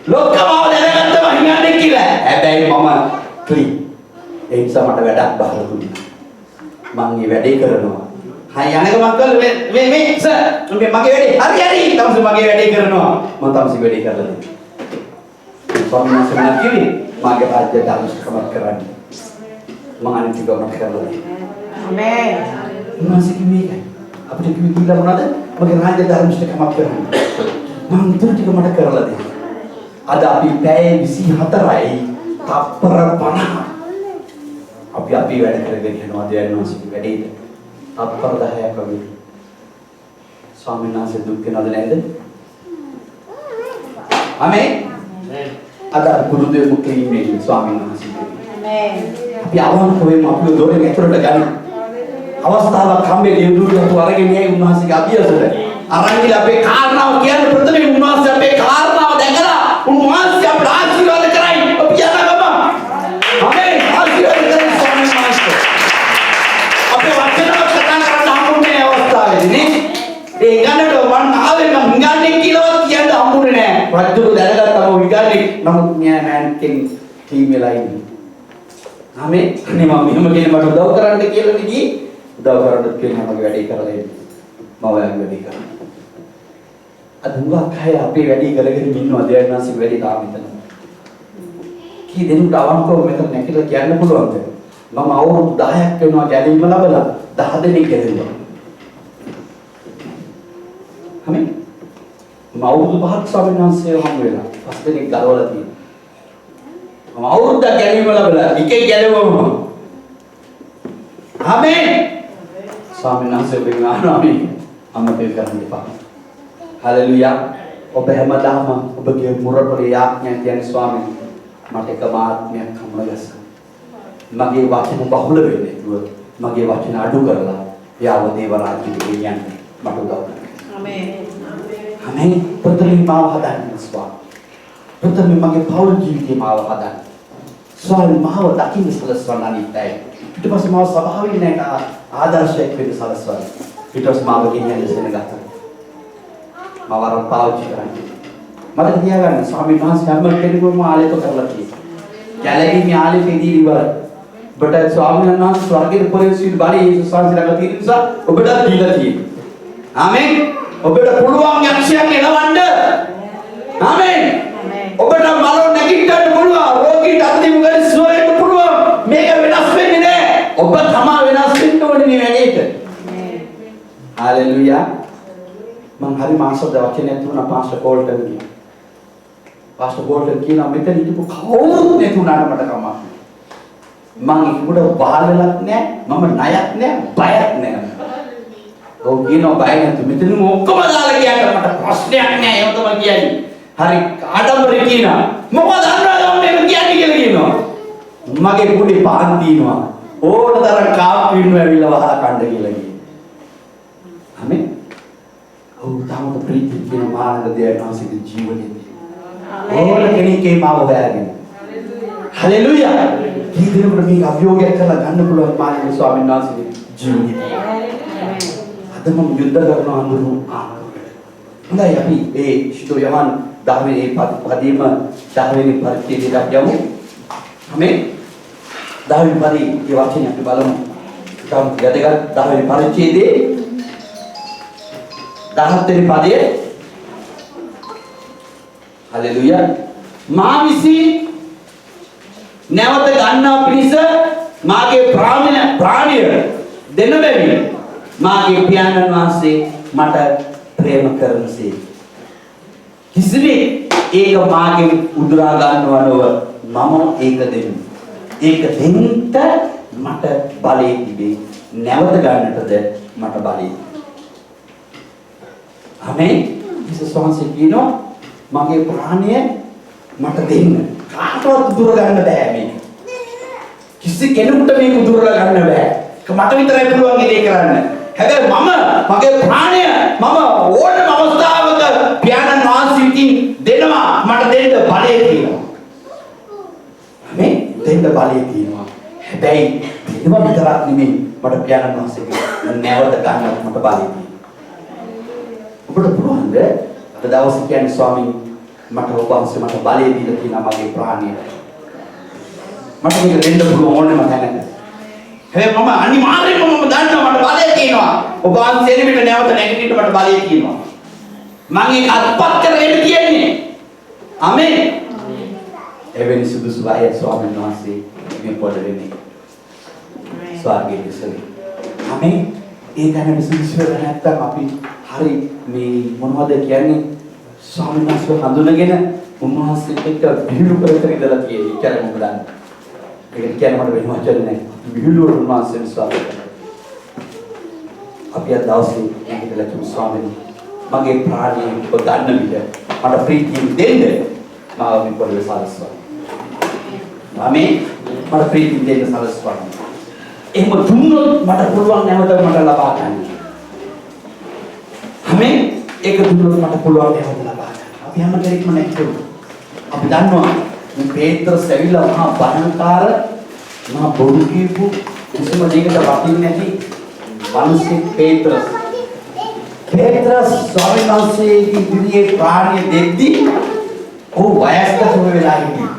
ලොක්කමව දැනගත්තම හිඟන්නේ කියලා හැබැයි මම ක්ලීන් ඒ නිසා මට වැඩක් බහලා දුන්නා මම මේ වැඩේ කරනවා හයි අනක මක්කල් මේ සර් මගේ වැඩේ හරි තමසේ මගේ වැඩේ කරනවා මම තමසේ වැඩේ කරලා දෙනවා ස්වාමීන් වහන්සේ මම කිව්වේ මගේ රාජ්‍ය ධර්මස්කමක් කරන්න මම අනිත් එක මම කරලා දෙනවා ආමේන් උන්වහන්සේ කිව්වේ අපිට කිව්වේ මොනවද මගේ රාජ්‍ය ධර්මස්කමක් කරන්න මම ඉතුරු ටික මට කරලා දෙනවා අද අපි පැය 24යි තප්පර 50 අපි වැඩ කරගෙන යනවා දෙවියන් වහන්සේගේ වැඩේට තප්පර 10ක් වගේ ස්වාමීන් වහන්සේ දුක් වෙනවද නැද්ද? ආමේන්. අද පුරුදු වෙමු ස්වාමීන් වහන්සේ. ආමේන්. අපි අවංක වෙමු අපිව දොරෙන් ඇතුළට ගන්න. අවස්ථාවක් හම්බෙන්නේ යදුරට අරගෙන යයි උන්වහන්සේගේ අභියසට. අරන් ගිහලා අපේ කාරණාව කියන්නේ ප්‍රථමයෙන් උන්වහන්සේ අපේ කාරණාව දැකලා උන්වහන්සේ අපට ආශිර්වාද කරයි. අපි යනගම. ආමේන්. ආශිර්වාද කරයි ස්වාමීන් වහන්සේ. අපේ වචනවත් කතා කරන්න හම්බුනේ අවස්ථාවේදී නේ. ඒ ගන්නට මම ආවේ මම හිඟන්නේ කියලාවත් කියන්න හම්බුනේ නෑ. රජුට දැනගත්තම හිඟන්නේ නමුත් මෙයා මෑන්කෙන් ටීම් වෙලා ඉන්නේ. ආමේන්. අනේ මම මෙහෙම කෙනෙක් මට උදව් කරන්න කියලා ගියේ. උදව් කරන්නත් කියන මගේ වැඩේ කරලා එන්නේ. මම ඔයාගේ වැඩේ කරා. අද උගක් අය අපේ වැඩේ කරගෙන ඉන්නවා දෙයන්නාසික වැඩේ තාම හිතනවා. කී දෙනුට අවංකව මෙතන නැකිලා කියන්න පුළුවන්ද? මම අවුරුදු 10ක් වෙනවා ගැලීම ලැබලා 10 දෙනෙක් ගැලුවා. හැම මම අවුරුදු 5ක් ස්වාමීන් වහන්සේ හම්බ වෙලා 5 දෙනෙක් ගලවලා තියෙනවා. මම අවුරුද්දක් ගැලීම ලැබලා එකේ ගැලුවම ආමේන්. ස්වාමීන් වහන්සේ වෙනානමි අමතක කරන්න එපා. හලෙලුයා. ඔබ හැමදාම ඔබගේ මුරපොරේ යාඥා කියන ස්වාමීන් මට එකම ආත්මයක් හමුනගස. මගේ වචන බහුල වෙන්නේ නැතුව මගේ වචන අඩු කරලා යාව දේව රාජ්‍යෙට ගෙනියන්න මට උදව් කරන්න. ආමේන්. ආමේන්. ප්‍රථමයෙන් මාව හදන්න ස්වාමී. ප්‍රථමයෙන් මගේ පෞල් ජීවිතේ මාව හදන්න. ස්වාමී මාව දකින්න සලස්වන්න අනිත්‍යයි. ඊට පස්සේ මාව සභාවේ නැක ආදර්ශයක් වෙන්න සලස්වන්න. ඊට පස්සේ මාව ගෙනියන්න සෙනගත්තා. මාව අර පාවිච්චි කරන්නේ. මට තියාගන්න ස්වාමීන් වහන්සේ හැම කෙනෙකුම ආලේප කරලා තියෙනවා. ගැලවීමේ ආලේපෙදී ඉවරයි. ඔබට ස්වාමීන් වහන්සේ ස්වර්ගයේ පොරේසිට බාරේ යේසුස් වහන්සේ ළඟ තියෙන නිසා ඔබට දීලා තියෙනවා. ආමේන්. ඔබට පුළුවන් යක්ෂයන් එනවන්න. ආමේන්. ඔබට මලෝ නැගිටින්න පුළුවන්. රෝගීට අත්දිමු ගන්න සුව වෙන්න පුළුවන්. මේක වෙනස් වෙන්නේ නැහැ. ඔබ තමා වෙනස් වෙන්න ඕනේ මේ වැඩේට. හalleluya. මම හරි මාසයක් වචනයක් තුන පාස්ටර් කෝල්ටන් කියනවා. පාස්ටර් කෝල්ටන් කියනවා මෙතන හිටපු කවුරුත් නැතුණාට මට කමක්. මම ඉක්මනට බාල වෙලක් නැහැ. මම ණයක් නැහැ. බයක් නැහැ. ඔව් කියනවා බය නැතු. මෙතනම ඔක්කොම දාලා ගියාට මට ප්‍රශ්නයක් නැහැ. ඒක තමයි කියන්නේ. හරි ආඩම්බරේ කියනවා. මොකද අන්නවද මේක කියන්නේ කියලා කියනවා. මගේ පොඩි පාන් තියනවා. ඕනතරම් කාප් පින්නු ඇවිල්ලා වහලා කන්න කියලා කියනවා. ආමේන්. ඔව් තාමත් ප්‍රීති කියන මානක දෙයක් නැසික ජීවනයේ. ඕන කෙනෙක්ගේ මාව බෑගෙන. හලෙලුයා. කීදෙනෙකුට මේක අභියෝගයක් කරලා ගන්න පුළුවන් මානක ස්වාමීන් වහන්සේගේ ජීවිතය. අද මම යුද්ධ කරනවා අඳුරු හොඳයි අපි ඒ ශිතෝ යමන් 10 වෙනි පදීම 10 වෙනි පරිච්ඡේදයට යමු. ආමේන්. 10 වෙනි පදේ මේ වචනේ අපි බලමු. ඊටම යදගත් 10 වෙනි පරිච්ඡේදයේ 17 වෙනි පදයේ හalleluya මා විසින් නැවත ගන්නා පිණිස මාගේ ප්‍රාණය දෙන බැවින් මාගේ පියාණන් වහන්සේ මට ප්‍රේම කරනසේ කිසිවෙක් ඒක මාගෙන් උදුරා ගන්නව නොව මම ඒක දෙමි. ඒක දෙන්න මට බලය තිබේ. නැවත ගන්නටද මට බලය. ආමේන්. යේසුස් වහන්සේ කියනවා මගේ ප්‍රාණය මට දෙන්න. කාටවත් උදුර ගන්න බෑ මේක. කිසි කෙනෙකුට මේක උදුරලා ගන්න බෑ. මට විතරයි පුළුවන් ඒ කරන්න. හැබැයි මගේ ප්‍රාණය මම ඕනම අවස්ථාවක පියාණන් වහන්සේ විසින් දෙනවා මට දෙන්න බලය තියෙනවා. ආමේන්. දෙන්න බලය තියෙනවා. හැබැයි දෙනවා විතරක් නෙමෙයි මට පියාණන් වහන්සේගේ නැවත ගන්නත් මට බලය තියෙනවා. ඔබට පුළුවන්ද අද දවසේ කියන්නේ ස්වාමීන් මට ඔබ වහන්සේ මට බලය දීලා තියෙනවා මගේ ප්‍රාණයට. මට මේක දෙන්න පුළුවන් ඕනෙම තැනක. හැබැයි මම අනිවාර්යයෙන්ම මම දන්නවා මට බලය තියෙනවා. ඔබ වහන්සේ එනවිට නැවත නැගිටින්න මට බලය තියෙනවා. මම ඒක අත්පත් කරගෙන කියන්නේ. ආමේන්. එවැනි සුදුසු අය ස්වාමීන් වහන්සේ මේ පොළවේ ස්වර්ගයේ ඉස්සරේ. ආමේන්. ඒ දැනෙන සුදුසු නැත්තම් අපි හරි මේ මොනවද කියන්නේ ස්වාමීන් වහන්සේ හඳුනගෙන උන්වහන්සේට එක්ක විහිළු කර කර ඉඳලා තියෙන්නේ. කියලා මොකද දන්නේ. ඒක කියන මට වෙන වචන නැහැ. විහිළු උන්වහන්සේ ස්වාමීන් අපි අද දවසේ නැගිටලා කිව්ව ස්වාමීන් මගේ ප්‍රාණය ඔබ ගන්න විදිහ මට ප්‍රීතිය දෙන්න මාව මේ පොළවේ සාරස්වා. ආමේන්. මට ප්‍රීති දෙන්න සලස්වන්න. එහෙම දුන්නොත් මට පුළුවන් නැවත මට ලබා ගන්න. හැමෙන් ඒක දුන්නොත් මට පුළුවන් නැවත ලබා ගන්න. අපි හැම කෙනෙක්ම නැතුව. අපි දන්නවා මේ පේත්‍රස් ඇවිල්ලා මහා බණකාර මහා බොරු කියපු කිසිම දෙයකට වටින්නේ නැති මිනිස්සෙක් පේත්‍රස්. පේත්‍රස් ස්වාමීන් වහන්සේගේ ඉදිරියේ ප්‍රාණය දෙද්දී ඔහු වයස්ගත වෙලා හිටියා.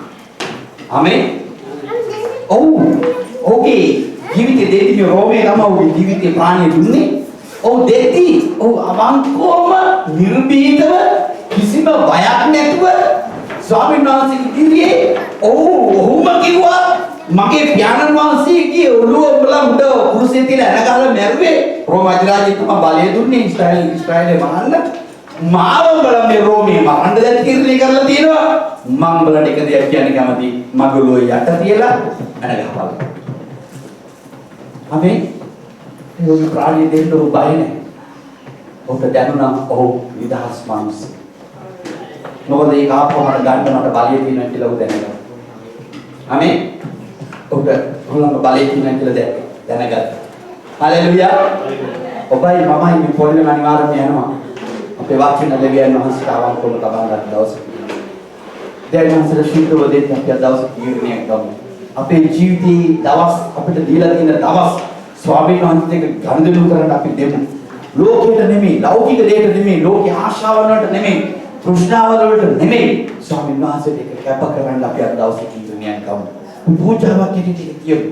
ආමේන්. ඔහුගේ ජීවිතේ දෙද්දී රෝමේ තමයි ඔහුගේ ජීවිතේ ප්‍රාණය දුන්නේ. ඔහු දෙද්දී ඔහු අවංකවම නිර්භීතව කිසිම බයක් නැතුව ස්වාමීන් වහන්සේගේ ඉදිරියේ ඔහුම කිව්වා මගේ පියාණන් වහන්සේගේ ඔළුව උඹලා උඩ කුරුසේ තියලා ඇනගහලා මැරුවේ රෝම අධිරාජ්‍යය තමයි බලය දුන්නේ ඊශ්‍රායලේ මරන්න මාව උඹලා මේ රෝමේ මරන්න දැන් තීරණය කරලා තියෙනවා මම උඹලට එක දෙයක් කියන්න කැමතියි මගේ ඔළුව යට තියලා ඇනගහපල්ලා අපි ඒ ප්‍රාණිය දෙන්න ඔබ බය නැහැ ඔබට දැනුණා ඔහු නිදහස් මිනිස්සෙක් මොකද ඒක ආපහු මට ගන්න මට බලය තියෙනවා කියලා උ දැනගත්තා ආමේන් ඔබට හොලම බලය තියෙනවා කියලා දැනගත්තා හලෙලුයා ඔබයි මමයි මේ පොළේ අනිවාර්යයෙන්ම යනවා අපේ වාක්‍යන දෙවියන් වහන්සේට අවංකවම තබා ගන්න දවසක දෙවියන් වහන්සේට ශීඝ්‍රව දෙන්න අපි දවස් තීරණයක් ගමු අපේ ජීවිතේ දවස් අපිට දීලා තියෙන දවස් ස්වාමීන් වහන්සේට ගනුදෙනු කරන්න අපි දෙමු ලෝකෙට නෙමෙයි ලෞකික දෙයට නෙමෙයි ලෝකේ ආශාවන් වලට නෙමෙයි තෘෂ්ණාවල වලට නෙමෙයි ස්වාමීන් වහන්සේට ඒක කැප කරන්න අපි අද දවසේ තීරණයක් ගමු පූජාවක් කෙරෙහිදී කියමු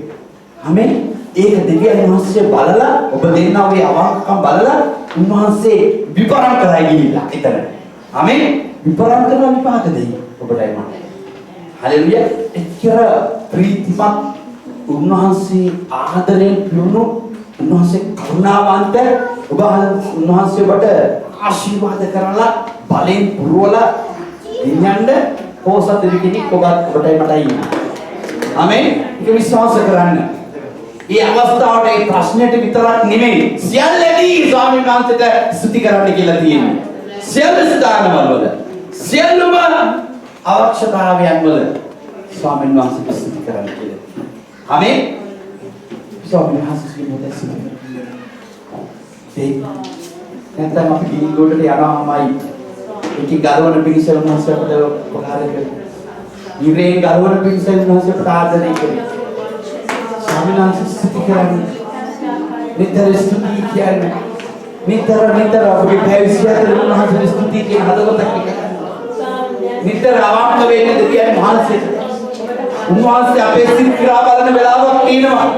ආමේන් ඒක දෙවියන් වහන්සේ බලලා ඔබ දෙන්නා ඔය අවංකකම් බලලා උන්වහන්සේ විපරම් කරයි ගිහිල්ලා එතන ආමේන් විපරම් කරන විපාක දෙයි ඔබටයි මට හලෙලුයා එච්චර ප්‍රීතිමත් උන්වහන්සේ ආදරයෙන් පිරුණු උන්වහන්සේ කරුණාවන්ත ඔබ උන්වහන්සේ ඔබට ආශිර්වාද කරලා බලෙන් පුරවලා දෙන්නඳ පොසත් දෙවිකෙනෙක් ඔබටයි මටයි ඉන්නේ ආමේන් ඒක විශ්වාස කරන්න මේ අවස්ථාවට ඒ ප්‍රශ්නෙට විතරක් නෙමෙයි සියල්ලදී ස්වාමීන් වහන්සේට ස්තුති කරන්න කියලා තියෙනවා සියලු ස්ථානවල සියලුම අවශ්‍යතාවයන් වල ස්වාමීන් වහන්සේට ස්තුති කරන්න කියලා තියෙනවා ආමේන් ස්වාමීන් වහන්සේගේ මොදැසි නැත්නම් අපි ගිහින් ගොඩට යනවාමයි ඒකේ ගලවන පිළිසල මොහොතකට උපකාර කරනවා ඉරේන් ගලවන පිළිසල මොහොතකට ආදරය කරනවා ස්වාමීන් වහන්සේ ස්තුති කරන්නේ නිතර ස්තුති කියන්නේ නිතර අපේ පැවිසියට උන්වහන්සේ ස්තුති කියන හදවතක් නිතර අවංක වෙන්න දෙවියන් වහන්සේ උන්වහන්සේ අපේ සිත් කිරා බලන වෙලාවක් තියෙනවා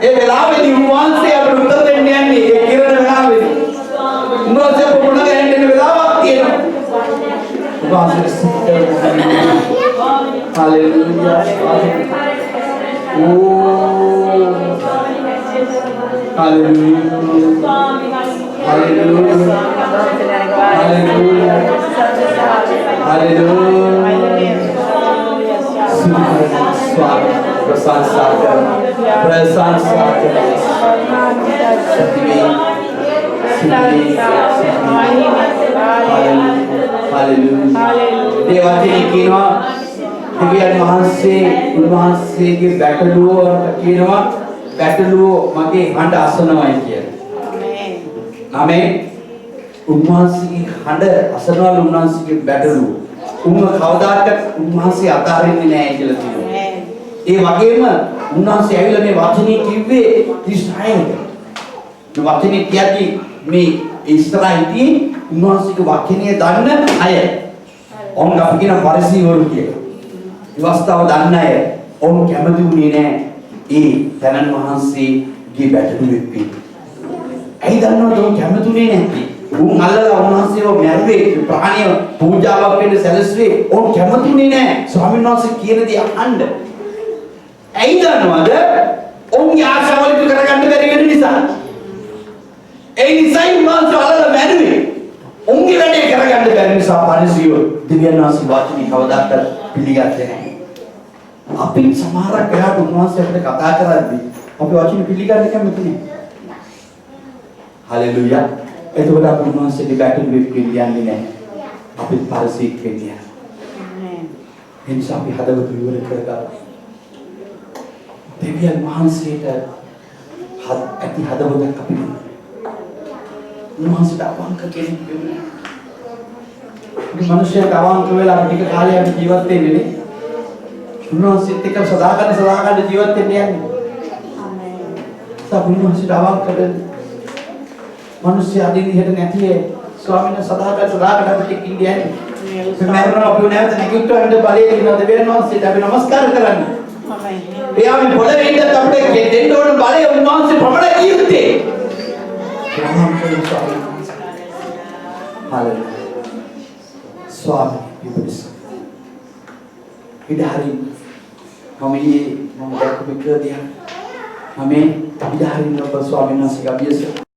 ඒ වෙලාවේදී උන්වහන්සේ අපට උත්තර දෙන්න යන්නේ ඒ කිරණ වෙලාවේදී උන්වහන්සේ පොණ ගන්න වෙලාවක් තියෙනවා උන්වහන්සේ ස්තුති කරනවා හalleluya දෙවියන් වහන්සේ උන්වහන්සේගේ බැටළුවට කියනවා බැටළුව මගේ හඬ අසනවායි කියලා. ආමේන්. උන්වහන්සේගේ හඬ අසනවල උන්වහන්සේගේ බැටළුව. කවදාකවත් උන්වහන්සේ අතාරින්නේ නැහැ කියලා කියනවා. ඒ වගේම උන්වහන්සේ ඇවිල්ලා මේ වචනේ කිව්වේ ඉස්රායෙලට. මේ වචනේ කියද්දි මේ ඉස්රායෙලදී උන්වහන්සේගේ වචනේ දන්න අය. ඔවුන් අපි කියන පරිසීවරු කියලා. විවස්ථාව දන්න අය ඔවුන් කැමති වුණේ නැහැ ඒ තනන් වහන්සේගේ බැටළුවෙක් වෙන්න. ඇයි දන්නවද ඔවුන් කැමති වුණේ නැත්තේ? උන් අල්ලලා උන්වහන්සේව මැරුවේ ප්‍රාණිය පූජාවක් වෙන්න සැලසුවේ ඔවුන් කැමති වුණේ නැහැ ස්වාමීන් වහන්සේ කියන දේ අහන්න. ඇයි දන්නවද? ඔවුන්ගේ ආශාවල් ඉටු කරගන්න බැරි වෙන නිසා. ඒ නිසා උන්වහන්සේ අල්ලලා මැරුවේ. උන්ගේ වැඩේ කරගන්න බැරි නිසා පරිසියෝ දෙවියන් වහන්සේ වාචික කවදාවත් පිළිගත්තේ නැහැ. අපි සමහරක් වෙලාවට උන්වහන්සේ අපිට කතා කරද්දී අපි වචන පිළිගන්න කැමති නැහැ. හalleluya. එතකොට අපි උන්වහන්සේගේ බැටළුවෙක් කියන්නේ නැහැ. අපි පරිසීක් වෙන්නේ. ආමේන්. එනිසා අපි හදවත විවර කරගන්න. දෙවියන් වහන්සේට ඇති හදවතක් අපි උන්වහන්සේට අවංක කෙනෙක් වෙන්නේ. මේ මිනිස්යාට අවංක වෙලා ටික කාලයක් ජීවත් වෙන්නේ නේ. උන්වහන්සේත් එක්ක සදාකාලික ජීවත් වෙන්න යන්නේ. උන්වහන්සේට අවංක වෙන්න. මිනිස්යා දිවිහෙට නැතිේ ස්වාමීන් වහන්සේ සදාකාලික අපිට ඉන්නේ යන්නේ. මේ මරණ අපිව නැවත නැගිටවන්න බලය දෙනවා දෙවියන් වහන්සේට අපි නමස්කාර කරන්නේ. එයාම පොළවේ ඉඳන් අපිට දෙන්න ඕන බලය උන්වහන්සේ ප්‍රමණය යුත්තේ. Haleluya. Swami Ibunis. Hidari kami membaca buku dia. Amin. Hidari nama Swami Nasi Gabiasa.